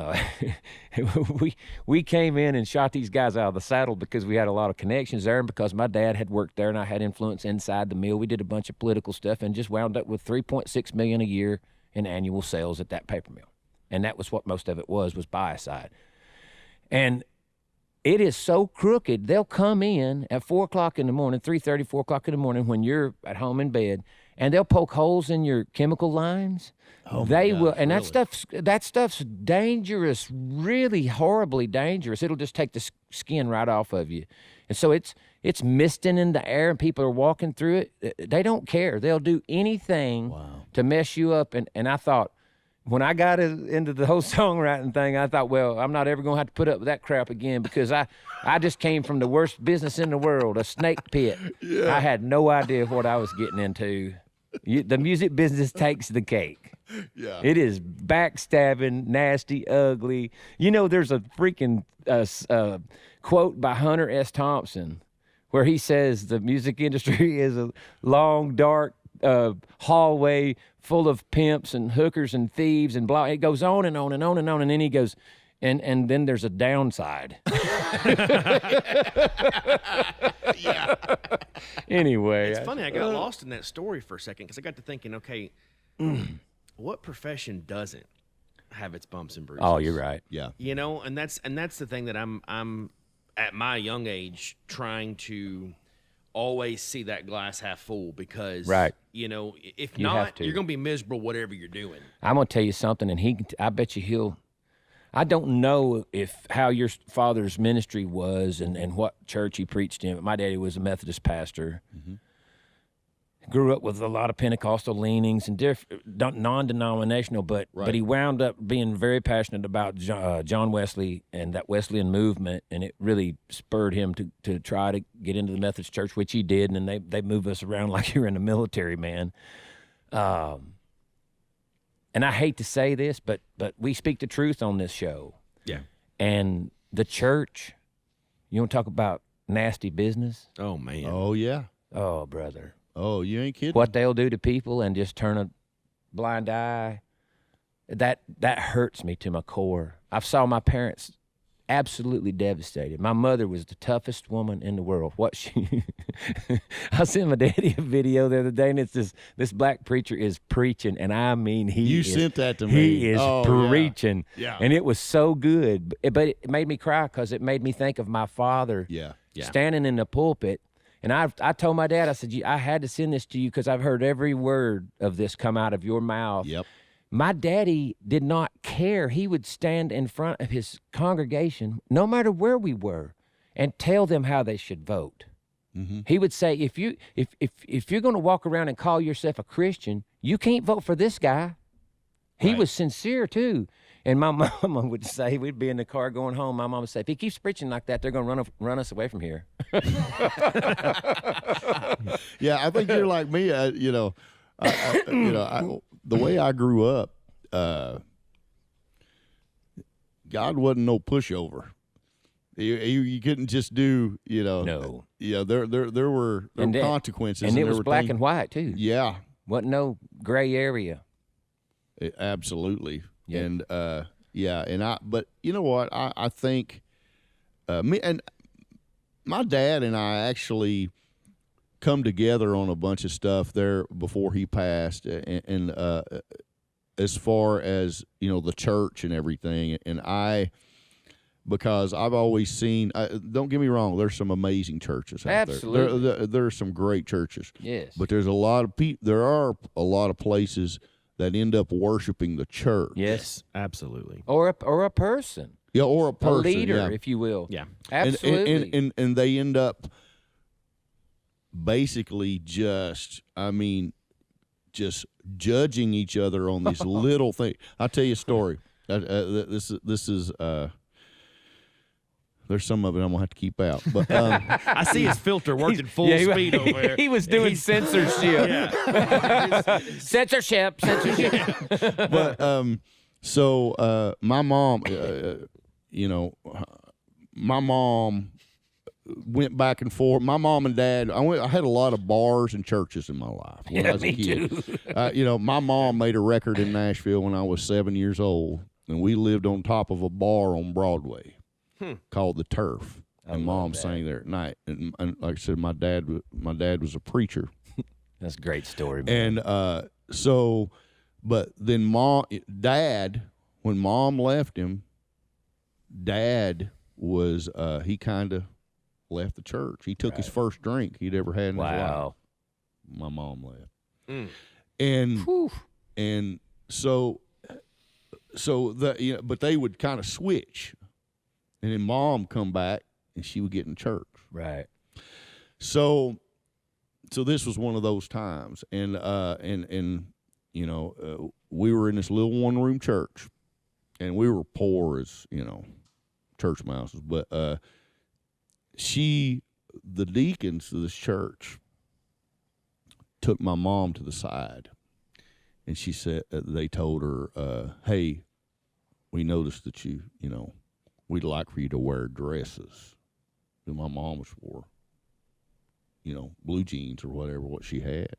we came in and shot these guys out of the saddle because we had a lot of connections there, and because my dad had worked there and I had influence inside the mill. We did a bunch of political stuff and just wound up with $3.6 million a year in annual sales at that paper mill. And that was what most of it was biocide. And it is so crooked. They'll come in at 4 o'clock in the morning, 3:30, 4 o'clock in the morning when you're at home in bed, and they'll poke holes in your chemical lines. Oh, my They gosh, will, and really? that stuff's dangerous, really horribly dangerous. It'll just take the skin right off of you. And so it's misting in the air and people are walking through it. They don't care. They'll do anything to mess you up. And I thought, when I got into the whole songwriting thing, I thought, well, I'm not ever going to have to put up with that crap again, because I just came from the worst business in the world, a snake pit. Yeah. I had no idea what I was getting into. The music business takes the cake. Yeah. It is backstabbing, nasty, ugly. There's a freaking quote by Hunter S. Thompson where he says the music industry is a long, dark hallway full of pimps and hookers and thieves and blah. It goes on and on and on and on, and then he goes, and then there's a downside. Yeah. Anyway, It's funny. I got lost in that story for a second because I got to thinking, okay, what profession doesn't have its bumps and bruises? Oh, you're right. Yeah. And that's the thing that I'm at my young age trying to always see that glass half full, because Right. if You not, have to. you're gonna be miserable whatever you're doing. I'm gonna tell you something, and I bet you I don't know how your father's ministry was and what church he preached in, but my daddy was a Methodist pastor. grew up with a lot of Pentecostal leanings and non-denominational, but he wound up being very passionate about John Wesley and that Wesleyan movement, and it really spurred him to try to get into the Methodist Church, which he did, and then they move us around like you're in the military, man. And I hate to say this, but we speak the truth on this show. Yeah. And the church, you want to talk about nasty business? Oh, man. Oh, yeah. Oh, brother. Oh, you ain't kidding. What they'll do to people and just turn a blind eye, that hurts me to my core. I saw my parents absolutely devastated. My mother was the toughest woman in the world. I sent my daddy a video the other day, and it's this black preacher is preaching, and I mean You sent that to me. He is Oh, preaching, Yeah. and it was so good. But it made me cry because it made me think of my father Yeah. standing in the pulpit. And I told my dad, I said, I had to send this to you because I've heard every word of this come out of your mouth. Yep. My daddy did not care. He would stand in front of his congregation, no matter where we were, and tell them how they should vote. Mm-hmm. He would say, if you're going to walk around and call yourself a Christian, you can't vote for this guy. He was sincere too. And my mama would say, we'd be in the car going home. My mama would say, if he keeps preaching like that, they're going to run us away from here. Yeah, I think you're like me. The way I grew up, God wasn't no pushover. You couldn't just do, No. Yeah, there were consequences, And it there was were black things- and white too. Yeah, Wasn't no gray area. absolutely. Yeah. And but you know what? I think me and my dad and I actually come together on a bunch of stuff there before he passed, and as far as the church and everything, and because I've always seen. Don't get me wrong. There's some amazing churches out Absolutely. there. There's some great churches. Yes. But there's a lot of There are a lot of places that end up worshiping the church. Yes, absolutely. Or a person. Yeah, or a person, A leader, yeah. if you will. Yeah. Absolutely. And they end up basically just judging each other on these little things. I'll tell you a story. This is there's some of it I'm gonna have to keep out, but I see his filter working full Yeah, speed over there. He was doing censorship. Yeah. Censorship. but so my mom, my mom went back and forth. My mom and dad. I had a lot of bars and churches in my life when I was a kid. My mom made a record in Nashville when I was 7 years old, and we lived on top of a bar on Broadway called the Turf. And Mom sang there at night. And like I said, my dad was a preacher. That's a great story, man. And but then Dad, when Mom left him, Dad was he kind of left the church. He took his first drink he'd ever had in his life. Wow. My mom left. Whew. And so but they would kind of switch. And then Mom come back and she would get in church. Right. So this was one of those times, and we were in this little one-room church, and we were poor as church mouses. But the deacons of this church took my mom to the side, and she said they told her, "Hey, we noticed that we'd like for you to wear dresses." And my mom was wore, blue jeans or whatever, what she had.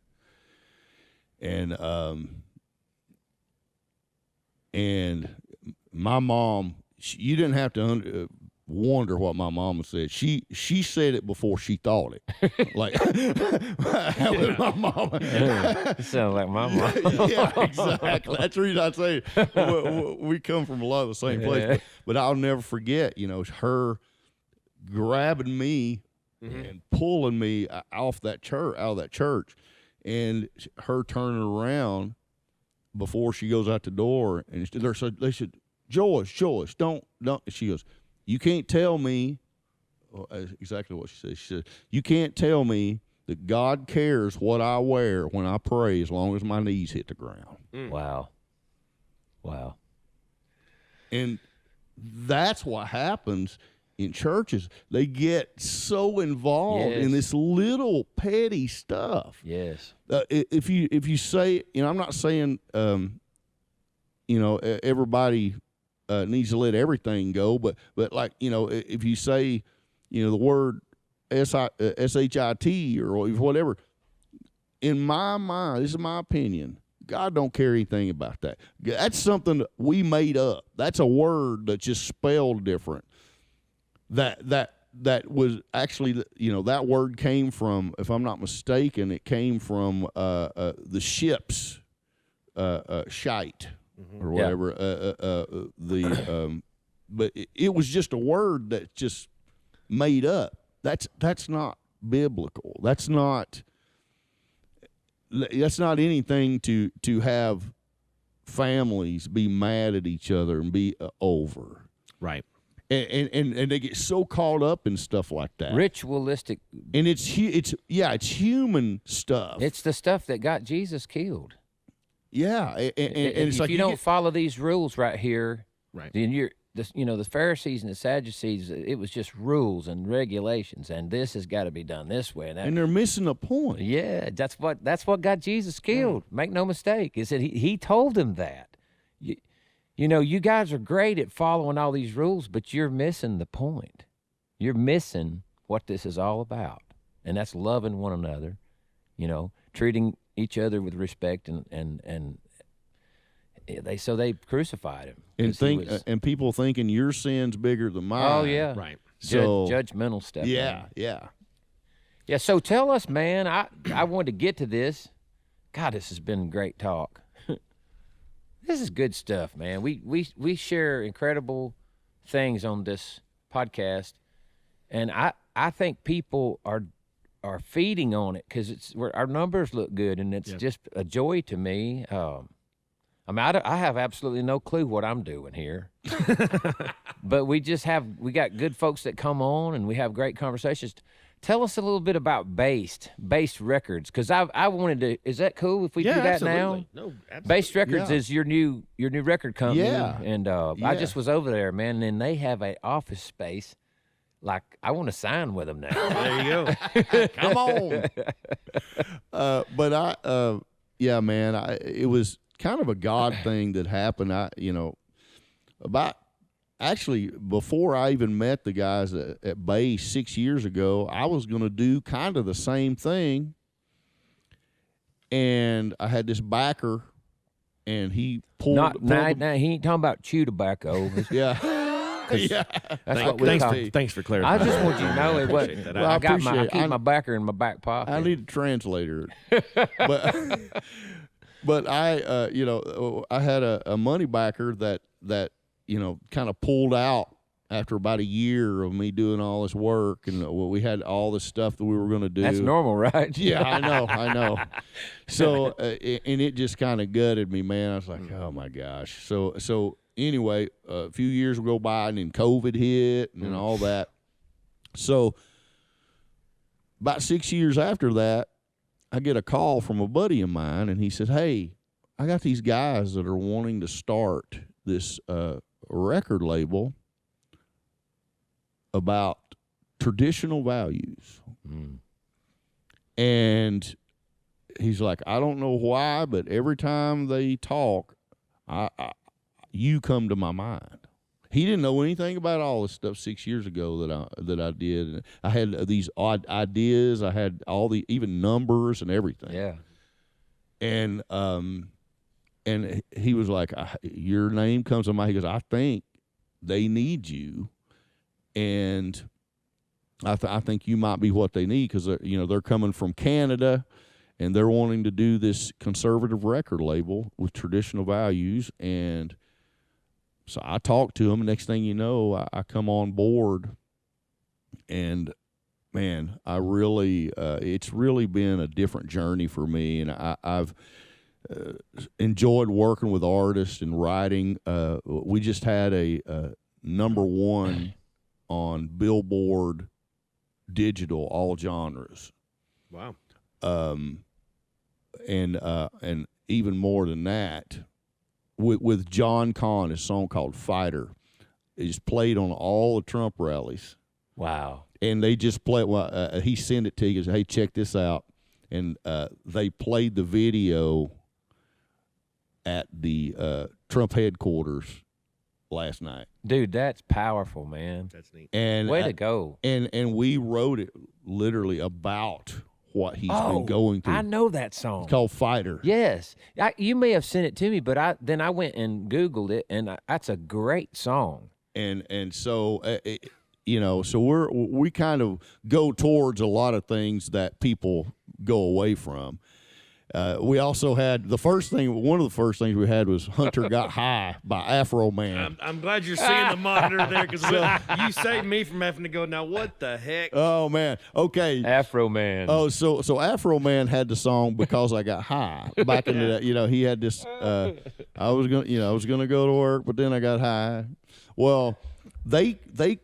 And my mom, you didn't have to wonder what my mama said. She said it before she thought it. Like, that was my mama. It sounds like my mom. Yeah, exactly. That's the reason I say we come from a lot of the same place. But I'll never forget, her grabbing me and pulling me out of that church, and her turning around before she goes out the door, and they said, Joyce, don't. She goes, you can't tell me. Exactly what she said. She said, you can't tell me that God cares what I wear when I pray as long as my knees hit the ground. Wow. Wow. And that's what happens in churches. They get so involved in Yes. this little petty stuff. Yes. If you say, I'm not saying, everybody needs to let everything go, but like, if you say, the word shit or whatever, in my mind, this is my opinion, God don't care anything about that. That's something that we made up. That's a word that's just spelled different. That was actually, that word came from, if I'm not mistaken, it came from the ships, shite or whatever. But it was just a word that's just made up. That's not biblical. That's not anything to have families be mad at each other and be over. Right. And they get so caught up in stuff like that. Ritualistic. And it's human stuff. It's the stuff that got Jesus killed. Yeah, and it's if like you don't get, follow these rules right here, Right. then the Pharisees and the Sadducees, it was just rules and regulations, and this has got to be done this way. And, and they're missing a point. yeah, that's what got Jesus killed. Make no mistake. Is that he told them that. You guys are great at following all these rules, but you're missing the point. You're missing what this is all about, and that's loving one another. Treating each other with respect, and they crucified him. And people thinking your sin's bigger than mine. Oh yeah, Right. So judgmental stuff. yeah, man. Yeah. So tell us, man. I wanted to get to this. God, this has been great talk. This is good stuff, man. We share incredible things on this podcast, and I think people are feeding on it because our numbers look good, and it's just a joy to me. I have absolutely no clue what I'm doing here, but we got good folks that come on, and we have great conversations. Tell us a little bit about Based Records, because I wanted to. Is that cool if we do that absolutely. now? No, absolutely. Based Records Yeah. is your new record company. Yeah. And I just was over there, man, and they have an office space. Like, I want to sign with them now. There you go. Come on. But yeah, man, it was kind of a God thing that happened. Actually, before I even met the guys at Base 6 years ago, I was going to do kind of the same thing. And I had this backer, and he pulled. He ain't talking about chew tobacco. Yeah. Yeah. That's what we call. Thanks for clarifying. I just want you to know it wasn't. that. Well, I I appreciate keep it. my backer in my back pocket. I need a translator. But I had a money backer that kind of pulled out after about a year of me doing all this work, and we had all this stuff that we were going to do. That's normal, right? Yeah, I know. So and it just kind of gutted me, man. I was like, oh my gosh. So anyway, a few years will go by, and then COVID hit and all that. So about 6 years after that, I get a call from a buddy of mine, and he said, hey, I got these guys that are wanting to start this record label about traditional values. And he's like, I don't know why, but every time they talk, you come to my mind. He didn't know anything about all this stuff 6 years ago that I did. I had these odd ideas. I had all the even numbers and everything. Yeah. And he was like, your name comes to mind. He goes, I think they need you, and I think you might be what they need, because they're coming from Canada, and they're wanting to do this conservative record label with traditional values. And so I talked to him. Next thing you know, I come on board, and man, I really it's really been a different journey for me, and I've enjoyed working with artists and writing. We just had a #1 on Billboard digital, all genres. Wow. And even more than that, with John Conn, a song called "Fighter," is played on all the Trump rallies. Wow. And they just play. Well, he sent it to you. Said, "Hey, check this out." And they played the video at the Trump headquarters last night. Dude, that's powerful, man. That's neat. And Way to go. And we wrote it literally about what he's been going through. I know that song. It's called "Fighter." Yes. You may have sent it to me, but I went and Googled it, and that's a great song. And so so we kind of go towards a lot of things that people go away from. We also had one of the first things we had was "Hunter Got High" by Afro Man. I'm glad you're seeing the monitor there because you saved me from having to go, now what the heck? Oh man, okay. Afro Man. Oh, so Afro Man had the song "Because I Got High" back in the he had this. I was gonna go to work, but then I got high. Well, they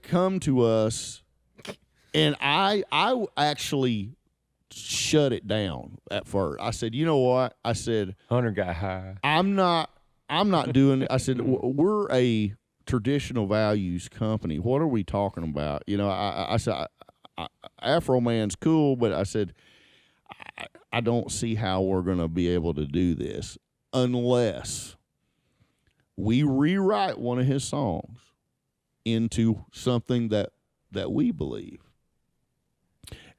come to us, and I actually shut it down at first. I said, you know what? I said, Hunter Got High. I'm not doing it. I said, we're a traditional values company. What are we talking about? I said, Afro Man's cool, but I said, I don't see how we're going to be able to do this unless we rewrite one of his songs into something that we believe.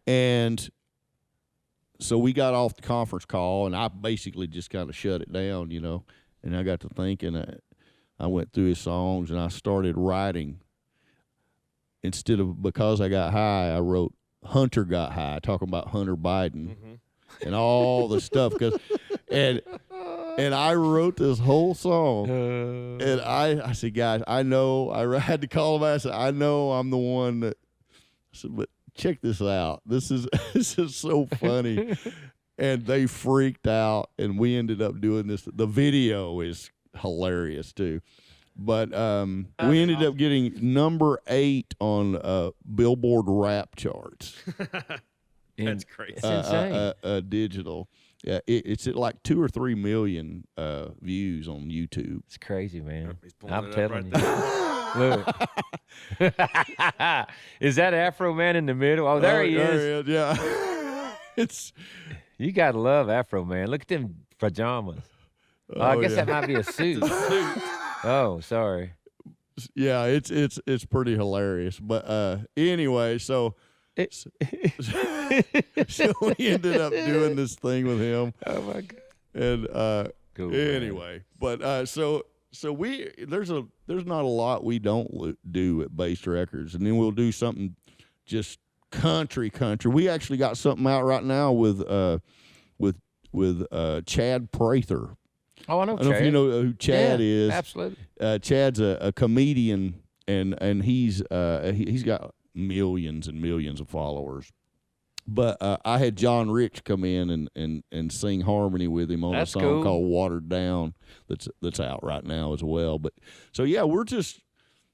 And so we got off the conference call, and I basically just kind of shut it down, and I got to thinking. I went through his songs, and I started writing. Instead of "Because I Got High," I wrote "Hunter Got High," talking about Hunter Biden and all the stuff. And I wrote this whole song, and I said, guys, I know. I had to call him. I said, I know I'm the one that. I said, but check this out. This is so funny. And they freaked out, and we ended up doing this. The video is hilarious too. But we ended up getting number 8 on Billboard rap charts. That's crazy. It's insane. Digital. Yeah, it's at like 2 or 3 million views on YouTube. It's crazy, man. He's pulling I'm it up telling right you. Look. Is that Afro Man in the middle? Oh, there he is. Yeah. It's You got to love Afro Man. Look at them pajamas. I guess that might be a suit. Oh, sorry. Yeah, it's pretty hilarious. But anyway, so we ended up doing this thing with him. Oh my God. And Cool, anyway, but so we there's not a lot we don't do at Bass Records, and then we'll do something just country. We actually got something out right now with Chad Prather. Oh, I know. I don't know if you know who Chad is. Absolutely. Chad's a comedian, and he's got millions and millions of followers. But I had John Rich come in and sing harmony with him on a song cool. called "Watered Down" that's out right now as well. But so yeah, we're just,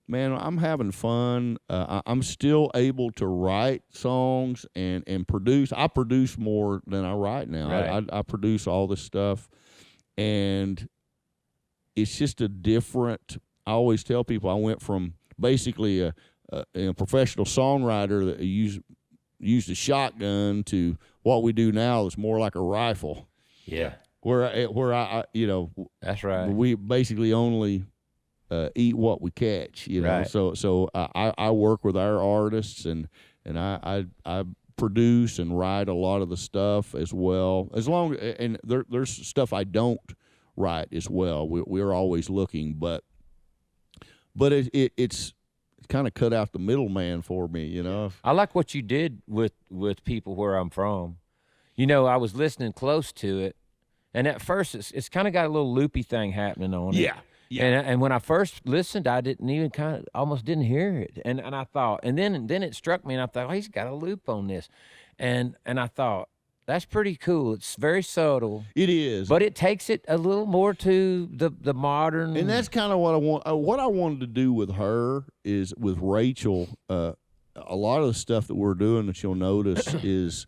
man, I'm having fun. I'm still able to write songs and produce. I produce more than I write now. Right. I produce all this stuff, and it's just a different. I always tell people I went from basically a professional songwriter that used a shotgun to what we do now is more like a rifle. Yeah. Where I That's right. we basically only eat what we catch. Right. So I work with our artists and I produce and write a lot of the stuff as well. And there's stuff I don't write as well. We're always looking, but it's kind of cut out the middleman for me, I like what you did with people where I'm from. I was listening close to it, and at first it's kind of got a little loopy thing happening on it. Yeah. And when I first listened, I didn't even almost didn't hear it, and I thought, and then it struck me, and I thought, oh, he's got a loop on this, and I thought that's pretty cool. It's very subtle. It is, but it takes it a little more to the modern. and that's kind of what I want. What I wanted to do with her is with Rachel. A lot of the stuff that we're doing that you'll notice is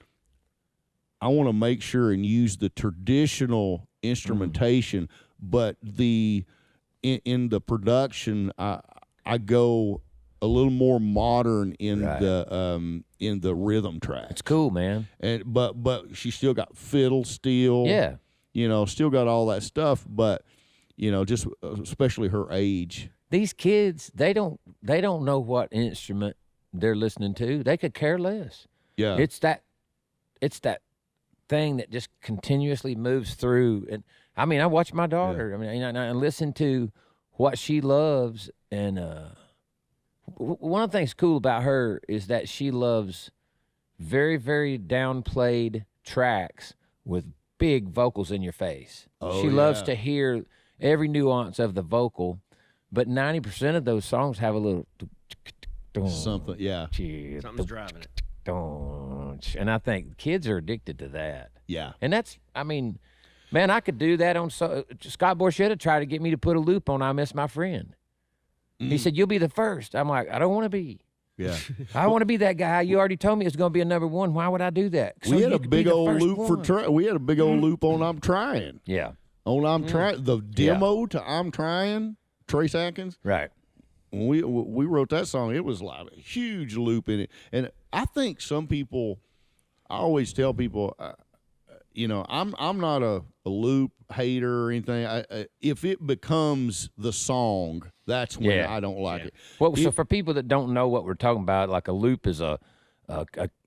I want to make sure and use the traditional instrumentation, but in the production, I go a little more modern in the rhythm tracks. It's cool, man. And but she still got fiddle steel. Yeah. Still got all that stuff, but just especially her age. These kids, they don't know what instrument they're listening to. They could care less. Yeah. It's that thing that just continuously moves through. And I mean, I watch my daughter. Yeah. I mean, and I listen to what she loves. And one of the things cool about her is that she loves very, very downplayed tracks with big vocals in your face. Oh, She loves yeah. to hear every nuance of the vocal, but 90% of those songs have a little Something, yeah. Something's driving it. And I think kids are addicted to that. Yeah. And that's, I mean, man, I could do that on Scott Borchetta tried to get me to put a loop on I Miss My Friend. He said, "You'll be the first." I'm like, I don't want to be. Yeah. I don't want to be that guy. You already told me it's going to be a number one. Why would I do that? We had a big old loop We we had a big old loop on I'm Trying. Yeah. On I'm Trying. The demo to I'm Trying, Trace Atkins. Right. When we wrote that song, it was like a huge loop in it. And I think some people, I always tell people, I'm not a loop hater or anything. If it becomes the song, that's when I don't like it. Well, so for people that don't know what we're talking about, like a loop is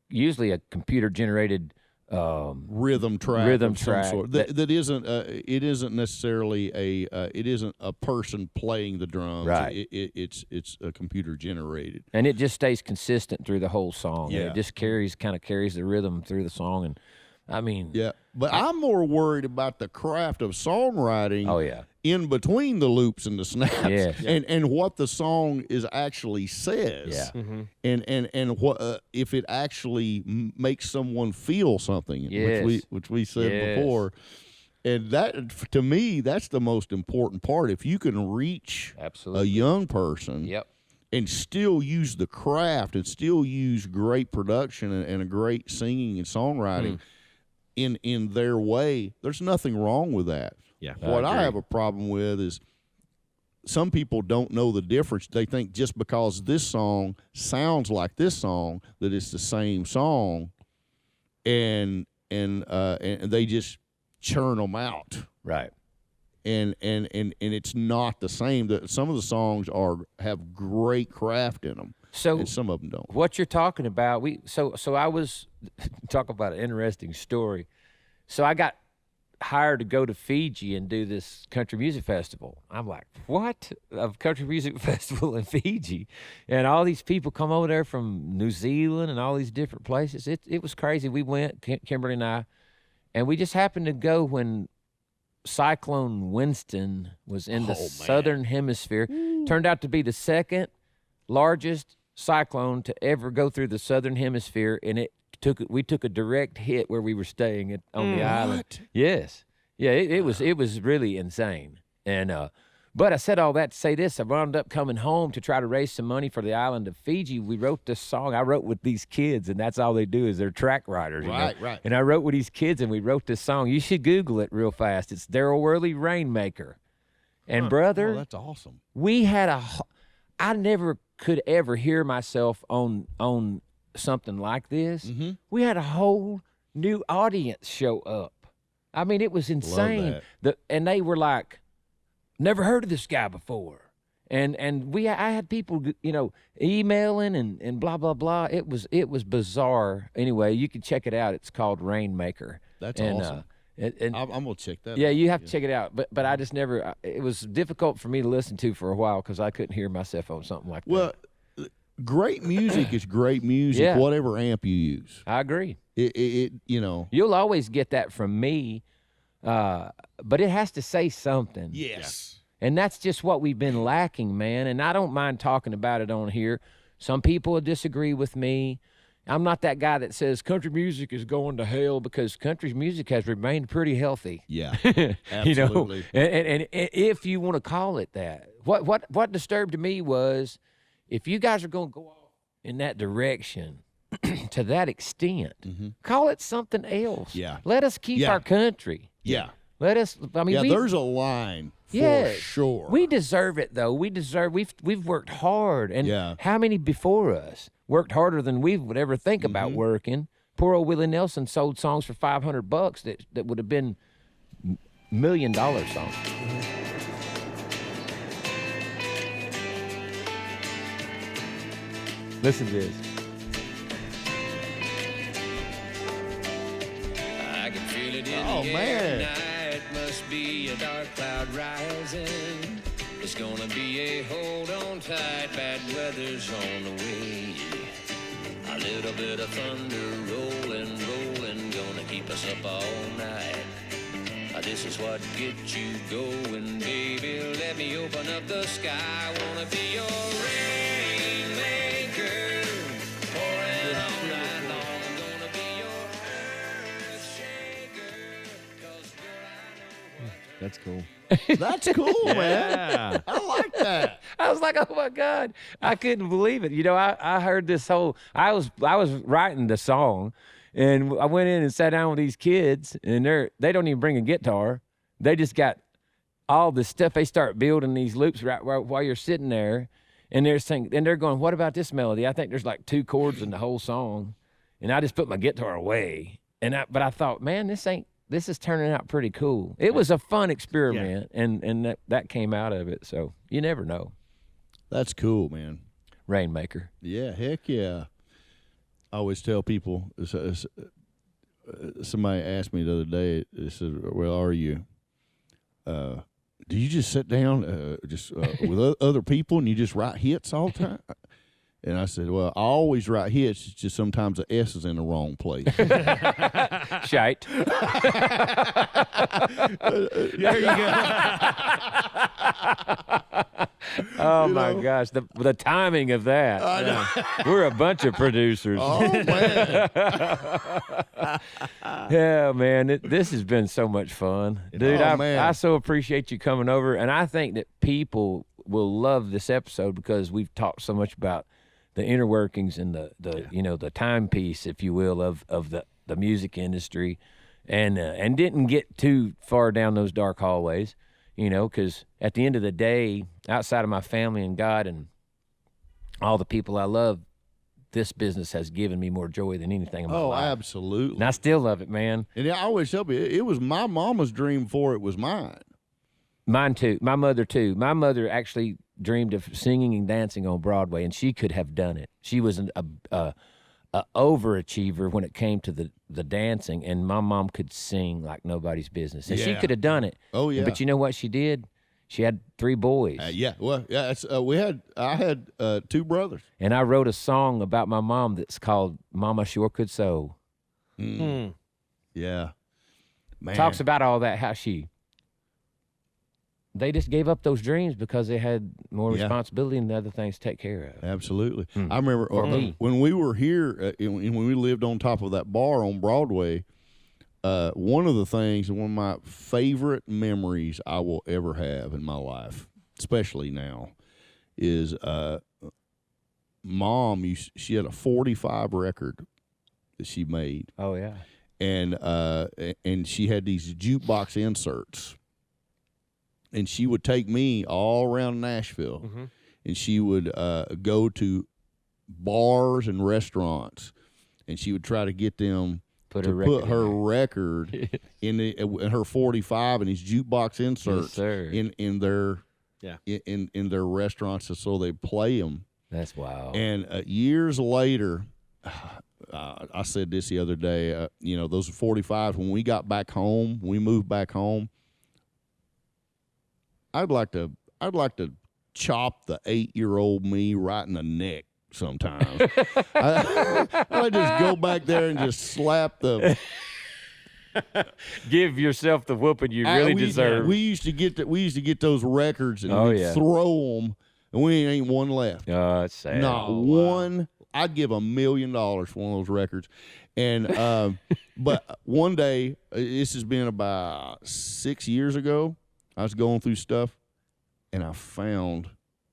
usually a computer generated rhythm track Rhythm of some track sort. That isn't it isn't necessarily it isn't a person playing the drums. Right. It's a computer generated. and it just stays consistent through the whole song. Yeah. It just carries the rhythm through the song. And I mean, Yeah, but I'm more worried about the craft of songwriting. Oh, yeah. In between the loops and the snaps, Yes. and what the song is actually says, Yeah. and what if it actually makes someone feel something, Yes. which we said Yes. before, and that to me that's the most important part. If you can reach Absolutely. a young person, Yep. and still use the craft and still use great production and a great singing and songwriting in their way, there's nothing wrong with that. Yeah. What I agree. have a problem with is some people don't know the difference. They think just because this song sounds like this song that it's the same song, and they just churn them out. Right. And it's not the same. Some of the songs have great craft in them, So and some of them don't. what you're talking about, so I was talk about an interesting story. So I got hired to go to Fiji and do this country music festival. I'm like, what? A country music festival in Fiji? And all these people come over there from New Zealand and all these different places. It was crazy. We went, Kimberly and we just happened to go when Cyclone Winston was in the southern hemisphere. Turned out to be the second largest cyclone to ever go through the southern hemisphere, and we took a direct hit where we were staying on the island. Yes, yeah, it was really insane. And but I said all that to say this: I wound up coming home to try to raise some money for the island of Fiji. We wrote this song. I wrote with these kids, and that's all they do is they're track writers. Right, you know? right. And I wrote with these kids, and we wrote this song. You should Google it real fast. It's Darryl Worley, Rainmaker. And brother, Oh, that's awesome. we had I never could ever hear myself on something like this. Mm-hmm. We had a whole new audience show up. I mean, it was insane. And they were like, never heard of this guy before. And I had people, emailing and blah, blah, blah. It was bizarre. Anyway, you can check it out. It's called Rainmaker. That's and, awesome. And I'm gonna check that. yeah, out. you have to check it out. But I just never. It was difficult for me to listen to for a while because I couldn't hear myself on something like Well, that. great music is great music, Yeah. whatever amp you use. I agree. It You'll always get that from me, but it has to say something. Yes. And that's just what we've been lacking, man. And I don't mind talking about it on here. Some people will disagree with me. I'm not that guy that says country music is going to hell because country music has remained pretty healthy. Yeah. You Absolutely. know, and if you want to call it that, what disturbed me was if you guys are going to go off in that direction, to that extent. Call it something else. Yeah. Let us keep Yeah. our country. Yeah. Let us. I mean, Yeah, we, there's a line for yes, sure. We deserve it, though. We've worked hard, and Yeah. how many before us worked harder than we would ever think about working? Poor old Willie Nelson sold songs for $500 that would have been $1 million songs. Listen to this. I can feel it in Oh, the man. air tonight. Must be a dark cloud rising. It's gonna be a hold on tight. Bad weather's on the way. A little bit of thunder rolling, rolling, gonna keep us up all night. This is what gets you going, baby. Let me open up the sky. Wanna be your rainmaker. Pouring all night long. I'm gonna be your earth shaker. 'Cause girl, I know what That's cool. That's cool, man. Yeah. I like that. I was like, oh my God, I couldn't believe it. You know, I heard this whole. I was writing the song, and I went in and sat down with these kids, and they don't even bring a guitar. They just got all this stuff. They start building these loops right while you're sitting there, and they're saying, and they're going, "What about this melody? I think there's like 2 chords in the whole song," and I just put my guitar away, but I thought, man, this is turning out pretty cool. It was a fun experiment, and that came out of it. So you never know. That's cool, man. Rainmaker. Yeah, heck yeah. I always tell people, somebody asked me the other day, they said, well, are you, do you just sit down with other people and you just write hits all the time? And I said, well, I always write hits. It's just sometimes the S is in the wrong place. Shite. There you go. Oh my gosh, the timing of that. I know. We're a bunch of producers. Oh, man. Yeah, man, this has been so much fun, dude. Oh, man. I so appreciate you coming over, and I think that people will love this episode because we've talked so much about the inner workings and the timepiece, if you will, of the music industry, and didn't get too far down those dark hallways, because at the end of the day, outside of my family and God and all the people I love, this business has given me more joy than anything in my Oh, life. absolutely. And I still love it, man. And I always tell you, it was my mama's dream before it was mine. Mine too. My mother too. My mother actually dreamed of singing and dancing on Broadway, and she could have done it. She was a overachiever when it came to the dancing, and my mom could sing like nobody's business, and she Yeah. could have done it. Oh, yeah. But you know what she did? She had 3 boys, Yeah, well, yeah. It's, I had 2 brothers. and I wrote a song about my mom that's called "Mama Sure Could Sew." Yeah, man. Talks about all that, how they just gave up those dreams because they had more responsibility and other things to take care of. Absolutely. I remember me. when we were here, when we lived on top of that bar on Broadway, one of the things, one of my favorite memories I will ever have in my life, especially now, is Mom, she had a 45 record that she made, Oh yeah. and she had these jukebox inserts. And she would take me all around Nashville, and she would go to bars and restaurants, and she would try to get them Put to her record put in her there. record in her 45 and these jukebox inserts sir. in their Yeah. in their restaurants, so they play them. That's wild. And years later, I said this the other day. Those 45s. When we got back home, we moved back home. I'd like to chop the 8-year-old me right in the neck sometimes. I just go back there and just slap the. Give yourself the whooping you really deserve. We used to get those records and Oh, we'd yeah. throw them, and we ain't one left. Oh, it's sad. Not one. I'd give $1 million for one of those records. And but one day, this has been about 6 years ago, I was going through stuff, and I found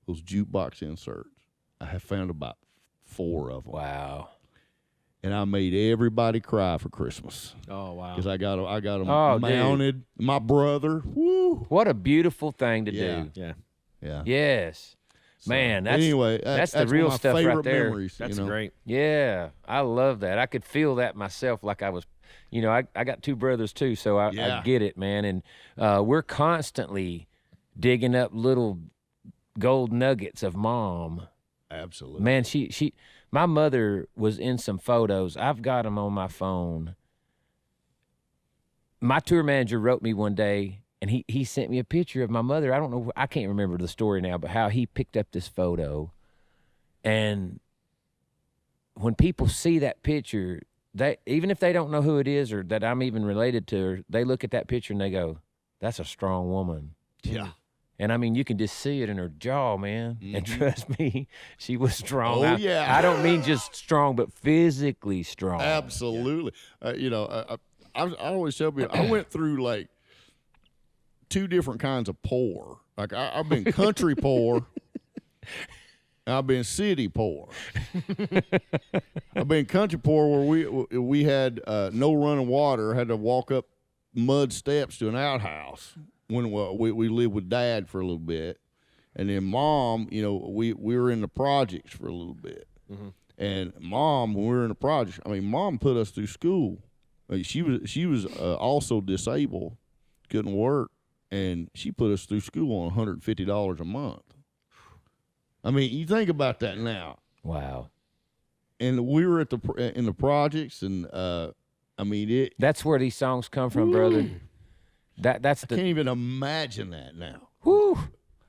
those jukebox inserts. I have found about 4 of them. Wow. and I made everybody cry for Christmas Oh wow. because I got them Oh, dude. mounted. My brother, woo, What a beautiful thing to Yeah. do. Yeah. yeah. Yes. Man, that's Anyway, that's the one real of my stuff right favorite there. Memories, That's you know? great. Yeah, I love that. I could feel that myself, like I was, I got two brothers too, so I Yeah. get it, man. And we're constantly digging up little gold nuggets of mom. Absolutely. Man, my mother was in some photos. I've got them on my phone. My tour manager wrote me one day, and he sent me a picture of my mother. I don't know, I can't remember the story now, but how he picked up this photo. And when people see that picture, they, even if they don't know who it is or that I'm even related to her, they look at that picture and they go, "That's a strong woman." Yeah. And I mean, you can just see it in her jaw, man. And trust me, she was strong. Oh, yeah. I don't mean just strong, but physically strong. Absolutely. I always tell people I went through like 2 different kinds of poor. Like I've been country poor. I've been city poor. I've been country poor where we had no running water, had to walk up mud steps to an outhouse when we lived with Dad for a little bit. And then Mom, we were in the projects for a little bit. Mm-hmm. And Mom, when we were in the projects, Mom put us through school. She was also disabled, couldn't work, and she put us through school on $150 a month. You think about that now. Wow. And we were in the projects, and That's where these songs come from, brother. That's I the can't even imagine that now. whew,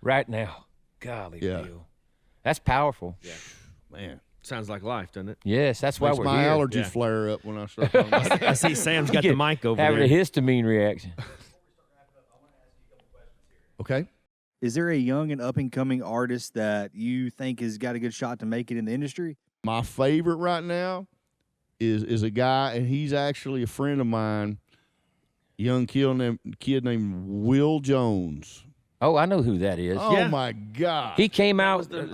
right now. Golly, Yeah. Bill. That's powerful. Man, Sounds like life, doesn't it? Yes, that's why makes we're my here. allergies Yeah. flare up when I start talking about it. I see Sam's got the mic over Having there. a histamine reaction. Okay. Is there a young and up and coming artist that you think has got a good shot to make it in the industry? My favorite right now is a guy, and he's actually a friend of mine, young kid named Will Jones. Oh, I know who that is. Oh, Yeah. my God. He came out and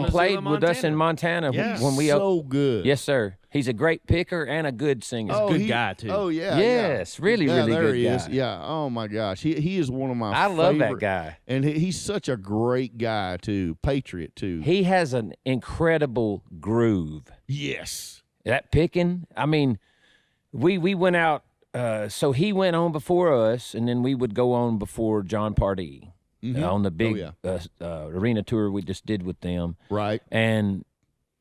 played Missoula, with us in Montana Yeah. when we. so good. Yes, sir. He's a great picker and a good singer. good guy, too. Oh, yeah. Yes, yeah. really, Yeah, really there good he guy. is. Yeah. Oh, my gosh. He is one of my I love that favorite- guy. And he's such a great guy, too. Patriot, too. He has an incredible groove. Yes. That picking, we went out. So he went on before us, and then we would go on before John Pardee on the big arena tour we just did with them. Right. And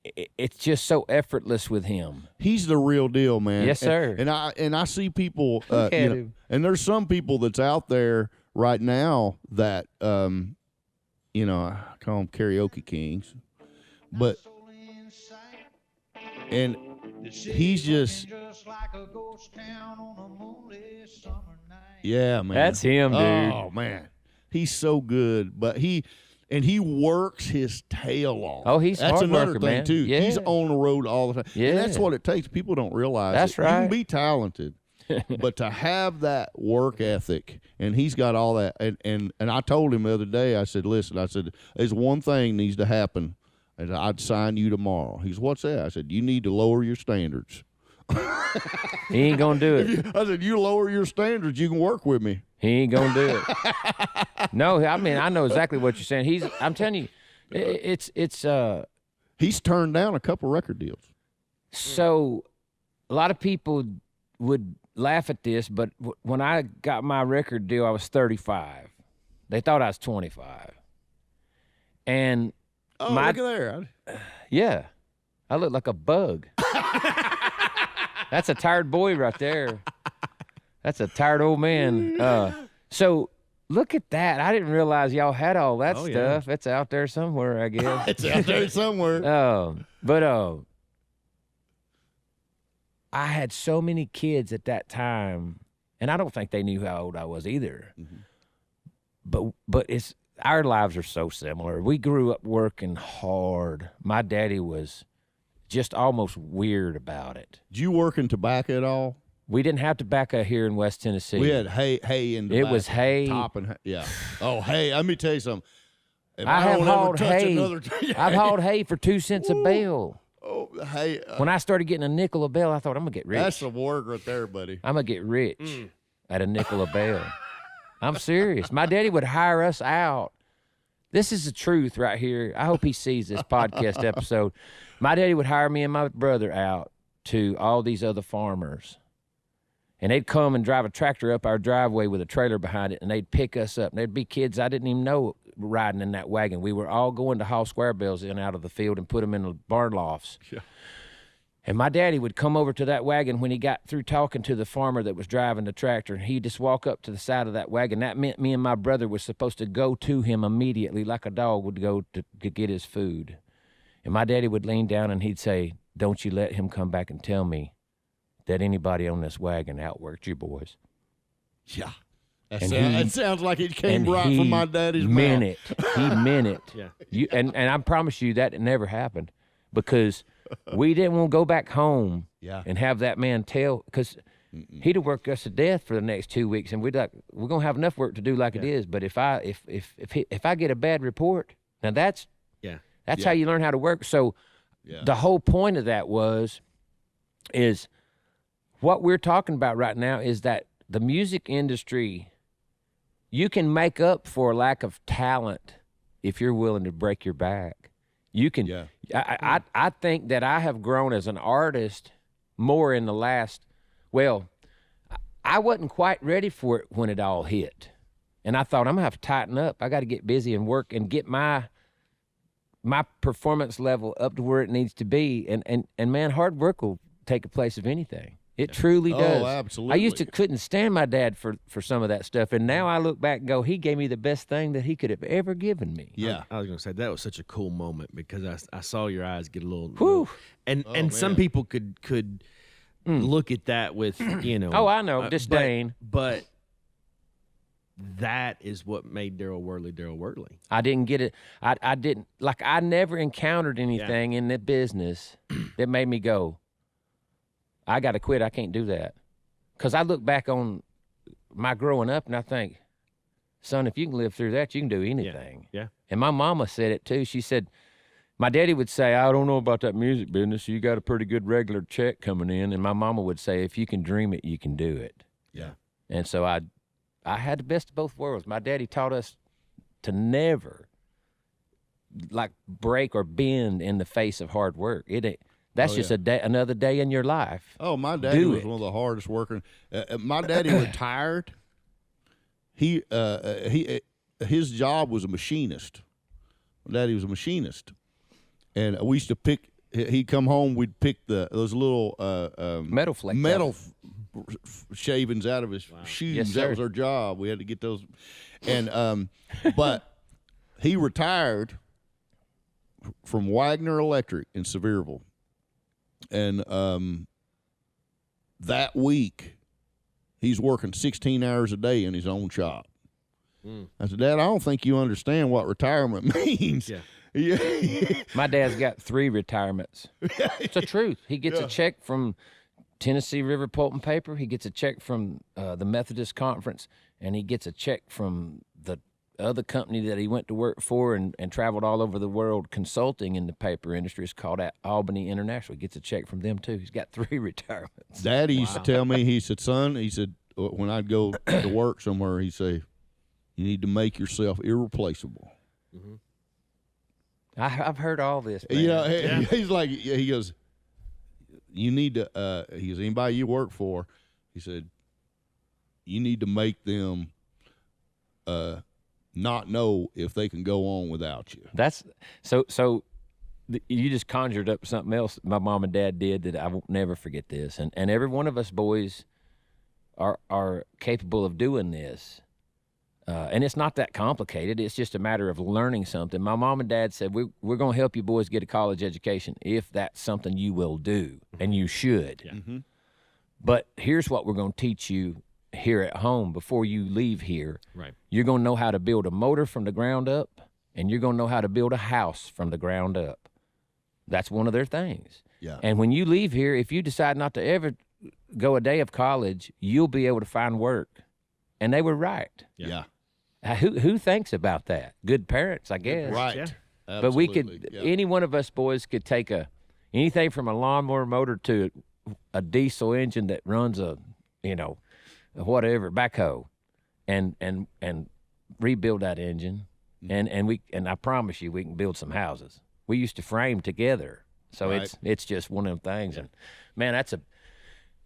it's just so effortless with him. He's the real deal, man. Yes, sir. And I see people, Look at him. and there's some people that's out there right now that, I call them karaoke kings, but, and he's just, yeah, man. That's him, dude. Oh man, he's so good, but he works his tail off. Oh, he's that's hard another worker, thing man. too. Yeah. He's on the road all the time. Yeah. And that's what it takes. People don't realize That's it. You can right. be talented, but to have that work ethic, and he's got all that. And I told him the other day, I said, listen, there's one thing needs to happen, and I'd sign you tomorrow. He said, what's that? I said, you need to lower your standards. He ain't gonna do it. I said, you lower your standards, you can work with me. He ain't gonna do it. No, I know exactly what you're saying. I'm telling you, it's He's turned down a couple record deals. so a lot of people would laugh at this, but when I got my record deal, I was 35. They thought I was 25. And Oh, My- look at there. yeah, I look like a bug. That's a tired boy right there. That's a tired old man. So look at that. I didn't realize y'all had all that Oh, yeah. stuff. It's out there somewhere, I guess. It's out there somewhere. But I had so many kids at that time, and I don't think they knew how old I was either. But it's our lives are so similar. We grew up working hard. My daddy was just almost weird about it. Did you work in tobacco at all? We didn't have tobacco here in West Tennessee. We had hay in It tobacco. was hay. Top and hay. Yeah. Oh, hay. Let me tell you something. If I have don't ever hauled touch hay. another- I've hauled hay for 2 cents a bale. Oh, hey, When I started getting a nickel a bell, I thought, I'm going to get rich. that's some work right there, buddy. I'm going to get rich at a nickel a bell. I'm serious. My daddy would hire us out. This is the truth right here. I hope he sees this podcast episode. My daddy would hire me and my brother out to all these other farmers. And they'd come and drive a tractor up our driveway with a trailer behind it, and they'd pick us up. And there'd be kids I didn't even know riding in that wagon. We were all going to haul square bells in out of the field and put them in the barn lofts. Yeah. And my daddy would come over to that wagon when he got through talking to the farmer that was driving the tractor. And he'd just walk up to the side of that wagon. That meant me and my brother was supposed to go to him immediately like a dog would go to get his food. And my daddy would lean down and he'd say, don't you let him come back and tell me that anybody on this wagon outworked you boys. Yeah. And That sounds like it came And right he from my daddy's meant mouth. it. He meant it. Yeah. And I promise you that it never happened because we didn't want to go back home Yeah. and have that man tell, because he'd have worked us to death for the next 2 weeks, and we're gonna have enough work to do like it is. But if I get a bad report, now that's how you learn how to work. So the whole point of that is what we're talking about right now is that the music industry, you can make up for a lack of talent if you're willing to break your back. You can. Yeah. I think that I have grown as an artist more in the last. Well, I wasn't quite ready for it when it all hit, and I thought I'm gonna have to tighten up. I got to get busy and work and get my performance level up to where it needs to be. And man, hard work will take the place of anything. It truly does. Oh, absolutely. I used to couldn't stand my dad for some of that stuff, and now I look back and go, he gave me the best thing that he could have ever given me. Yeah. I was going to say that was such a cool moment because I saw your eyes get a little, Whew. and some man. people could look at that with Oh, I know, disdain. but that is what made Darryl Worley. I didn't get it. I didn't I never encountered anything in the business that made me go, I got to quit. I can't do that. Because I look back on my growing up and I think, son, if you can live through that, you can do anything. Yeah. And my mama said it too. She said, my daddy would say, I don't know about that music business. You got a pretty good regular check coming in. And my mama would say, if you can dream it, you can do it. Yeah. And so I had the best of both worlds. My daddy taught us to never break or bend in the face of hard work. It ain't. That's just another day in your life. Oh, my daddy Do was it. one of the hardest working. My daddy retired. His job was a machinist. My daddy was a machinist, and we used to pick. He'd come home. We'd pick those little Metal flakes. shavings out of his shoes. Yes, that sir. was our job. We had to get those, and but he retired from Wagner Electric in Sevierville. And that week, he's working 16 hours a day in his own shop. I said, Dad, I don't think you understand what retirement means. Yeah. My dad's got 3 retirements. It's the truth. He gets a check from Tennessee River Pulp and Paper. He gets a check from the Methodist Conference, and he gets a check from the other company that he went to work for and traveled all over the world consulting in the paper industry. It's called Albany International. He gets a check from them too. He's got 3 retirements. Daddy used to tell me, he said, son, he said, when I'd go to work somewhere, he'd say, you need to make yourself irreplaceable. I've heard all this, man. You know, he's like, he goes, you need to, he goes, anybody you work for, he said, you need to make them not know if they can go on without you. That's you just conjured up something else my mom and dad did that I won't never forget this. And every one of us boys are capable of doing this. And it's not that complicated. It's just a matter of learning something. My mom and dad said, we're going to help you boys get a college education if that's something you will do, and you should. Yeah. But here's what we're going to teach you here at home before you leave here. Right. You're going to know how to build a motor from the ground up, and you're going to know how to build a house from the ground up. That's one of their things. Yeah. And when you leave here, if you decide not to ever go a day of college, you'll be able to find work. And they were right. Yeah. Who thinks about that? Good parents, I guess. Right. Yeah. But we could, Absolutely. Yeah. any one of us boys could take a anything from a lawnmower motor to a diesel engine that runs a whatever backhoe, and rebuild that engine, and I promise you we can build some houses. We used to frame together, so Right. it's just one of them things. And man, that's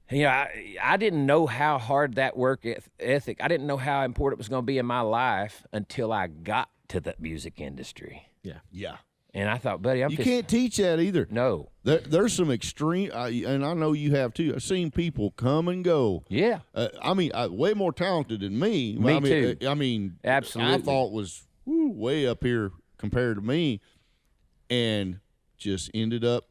I didn't know how hard that work ethic. I didn't know how important it was going to be in my life until I got to the music industry. Yeah. And I thought, buddy, You can't teach that either. No. There's some extreme, and I know you have too. I've seen people come and go. Yeah. I mean, way more talented than me. Me I mean, too. I mean, Absolutely. I thought was way up here compared to me, and just ended up,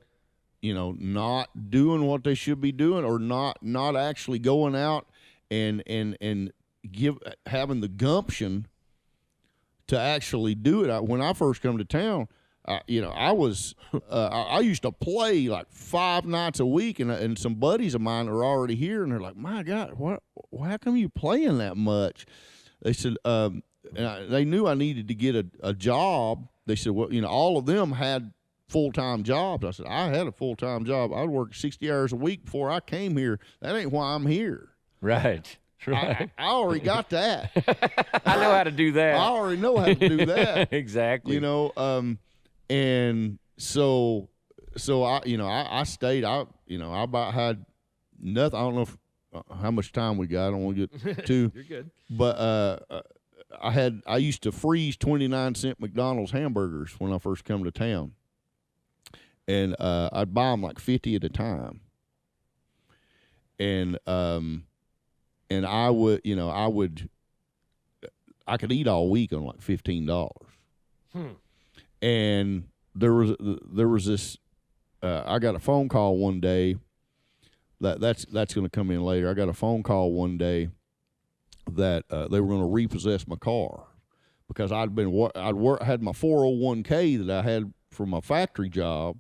not doing what they should be doing, or not actually going out and having the gumption to actually do it. When I first come to town, I was I used to play like 5 nights a week, and some buddies of mine are already here, and they're like, "My God, how come you playing that much?" They said, they knew I needed to get a job. They said, well, all of them had full-time jobs. I said, I had a full-time job. I worked 60 hours a week before I came here. That ain't why I'm here. Right. Right. I already got that. I know how to do that. I already know how to do that. Exactly. And so I stayed. I about had nothing. I don't know how much time we got. I don't want to get too. You're good. But I used to freeze 29-cent McDonald's hamburgers when I first come to town, and I'd buy them like 50 at a time, and I could eat all week on like $15. And there was this. I got a phone call one day. That's going to come in later. I got a phone call one day that they were going to repossess my car because had my 401k that I had from my factory job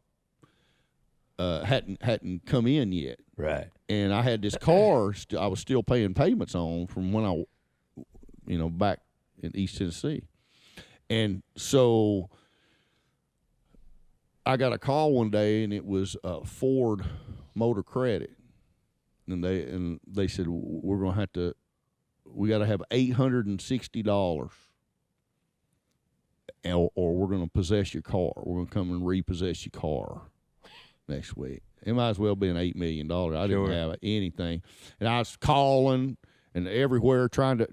hadn't come in yet. Right. And I had this car I was still paying payments on from when I back in East Tennessee. And so I got a call one day, and it was Ford Motor Credit, and they said we got to have $860, or we're going to possess your car. We're going to come and repossess your car next week. It might as well be an $8 million. I didn't have anything, and I was calling and everywhere trying to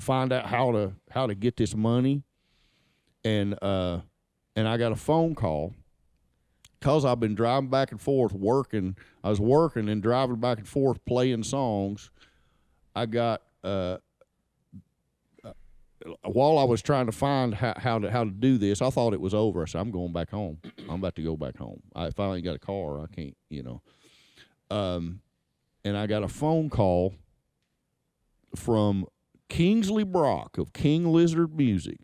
find out how to get this money, and I got a phone call. Because I've been driving back and forth working. I was working and driving back and forth playing songs. I got while I was trying to find how to do this, I thought it was over. I said, I'm going back home. I'm about to go back home. If I ain't got a car, I can't, And I got a phone call from Kingsley Brock of King Lizard Music,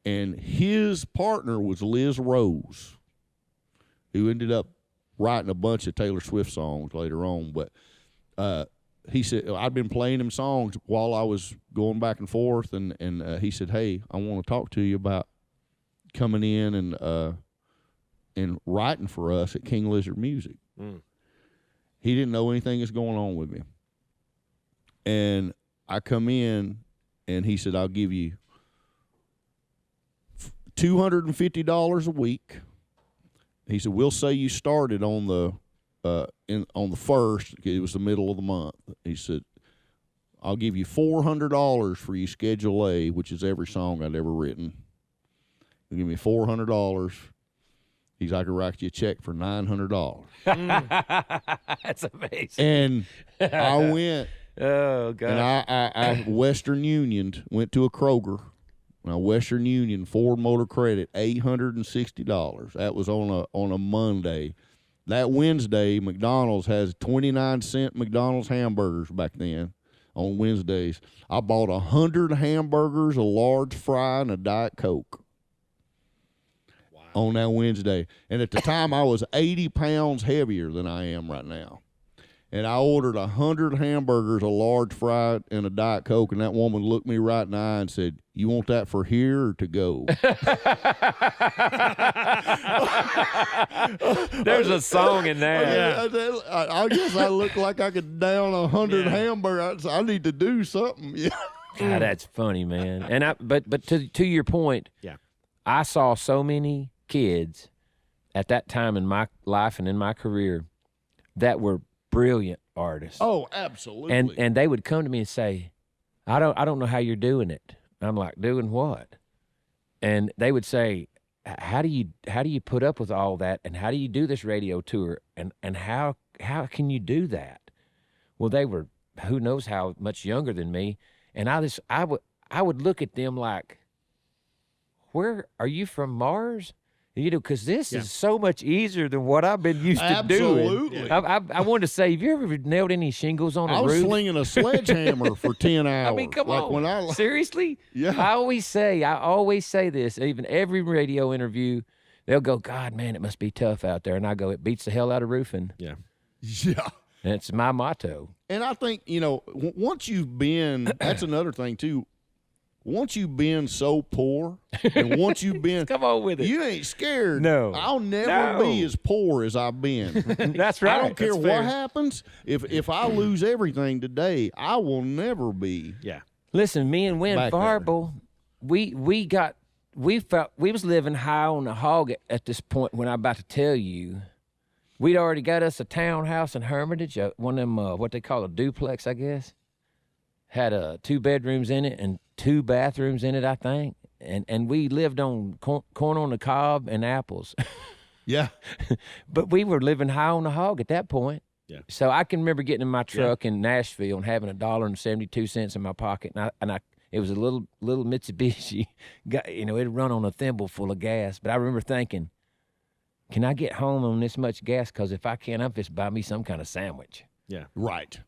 and his partner was Liz Rose, who ended up writing a bunch of Taylor Swift songs later on. But he said, I'd been playing him songs while I was going back and forth, and he said, hey, I want to talk to you about coming in and writing for us at King Lizard Music. He didn't know anything was going on with me. And I come in, and he said, I'll give you $250 a week. He said, we'll say you started on the on the 1st. It was the middle of the month. He said, I'll give you $400 for your Schedule A, which is every song I'd ever written. He'll give me $400. He's like, I could write you a check for $900. That's amazing. And I went. Oh, God. And I Western Unioned, went to a Kroger. Western Union Ford Motor Credit, $860. That was on a Monday. That Wednesday, McDonald's has 29-cent McDonald's hamburgers back then on Wednesdays. I bought 100 hamburgers, a large fry, and a Diet Coke. Wow. On that Wednesday. And at the time, I was 80 pounds heavier than I am right now. and I ordered 100 hamburgers, a large fry, and a Diet Coke, and that woman looked me right in the eye and said, "You want that for here or to go?" There's a song in there. I guess I look like I could down 100 hamburgers. I need to do something. Yeah. God, that's funny, man. And but to your point, Yeah. I saw so many kids at that time in my life and in my career that were brilliant artists. Oh, absolutely. And they would come to me and say, I don't know how you're doing it. I'm like, doing what? And they would say, how do you put up with all that, and how do you do this radio tour, and how can you do that? Well, they were who knows how much younger than me, and I would look at them like, where are you from, Mars? You know, because this is so much easier than what I've been used to doing. Absolutely. I wanted to say, have you ever nailed any shingles on a I was roof? slinging a sledgehammer for 10 hours. I mean, come like on. When I, Seriously? Yeah. I always say this, even every radio interview, they'll go, God, man, it must be tough out there. And I go, it beats the hell out of roofing. Yeah. yeah. And it's my motto. And I think, once you've been, that's another thing too. Once you've been so poor, and once you've been, Come on with it. you ain't scared. No. I'll never be as poor as I've been. That's right. I don't care That's what fair. happens. If I lose everything today, I will never be. Yeah. Listen, me and Win Back there. Farble, we felt we was living high on the hog at this point when I'm about to tell you. We'd already got us a townhouse in Hermitage, one of them, what they call a duplex, I guess. Had 2 bedrooms in it and 2 bathrooms in it, I think. And we lived on corn on the cob and apples. Yeah. But we were living high on the hog at that point. Yeah. So I can remember getting in my truck in Nashville and having $1.72 in my pocket, and I it was a little Mitsubishi. It'd run on a thimble full of gas. But I remember thinking, can I get home on this much gas? Because if I can't, I'm just buy me some kind of sandwich. Yeah. Right.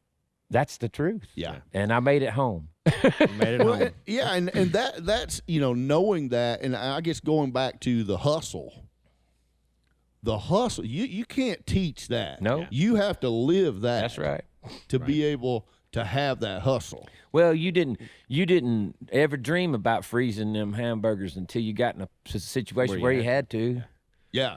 That's the truth. Yeah. And I made it home. You made it home. Yeah, and that's knowing that, and I guess going back to the hustle. The hustle, you can't teach that. No. You have to live that. That's right. To be able to have that hustle. Well, you didn't ever dream about freezing them hamburgers until you got in a situation where you had to. Yeah.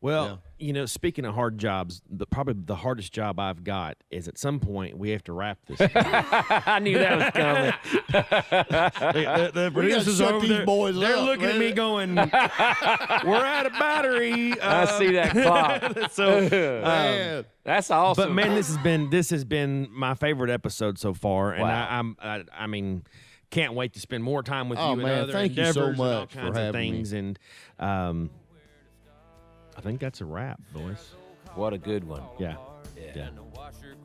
Well, speaking of hard jobs, probably the hardest job I've got is at some point we have to wrap this. I knew that was coming. the We gotta producers shut over these there, boys they're up, looking at man. me going, "We're out of battery." I see that clock. So, Man. That's awesome. but man, this has been my favorite episode so far, and Wow. I mean, can't wait to spend more time with Oh, you man, and other thank you so endeavors and all much for kinds of having me. things, and I think that's a wrap, boys. What a good one. Yeah.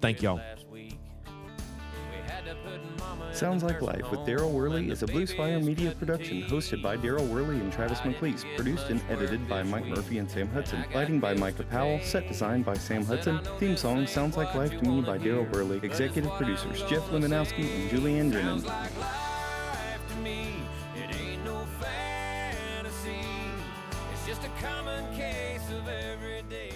Thank y'all. Sounds Like Life with Darryl Worley is a Bluesfire Media production hosted by Darryl Worley and Travis McLeese, produced and edited by Mike Murphy and Sam Hudson, lighting by Micah Powell, set design by Sam Hudson, theme song Sounds Like Life to Me by Darryl Worley, executive producers Jeff Lemanowski and Julianne Drennan. Just a common case of everyday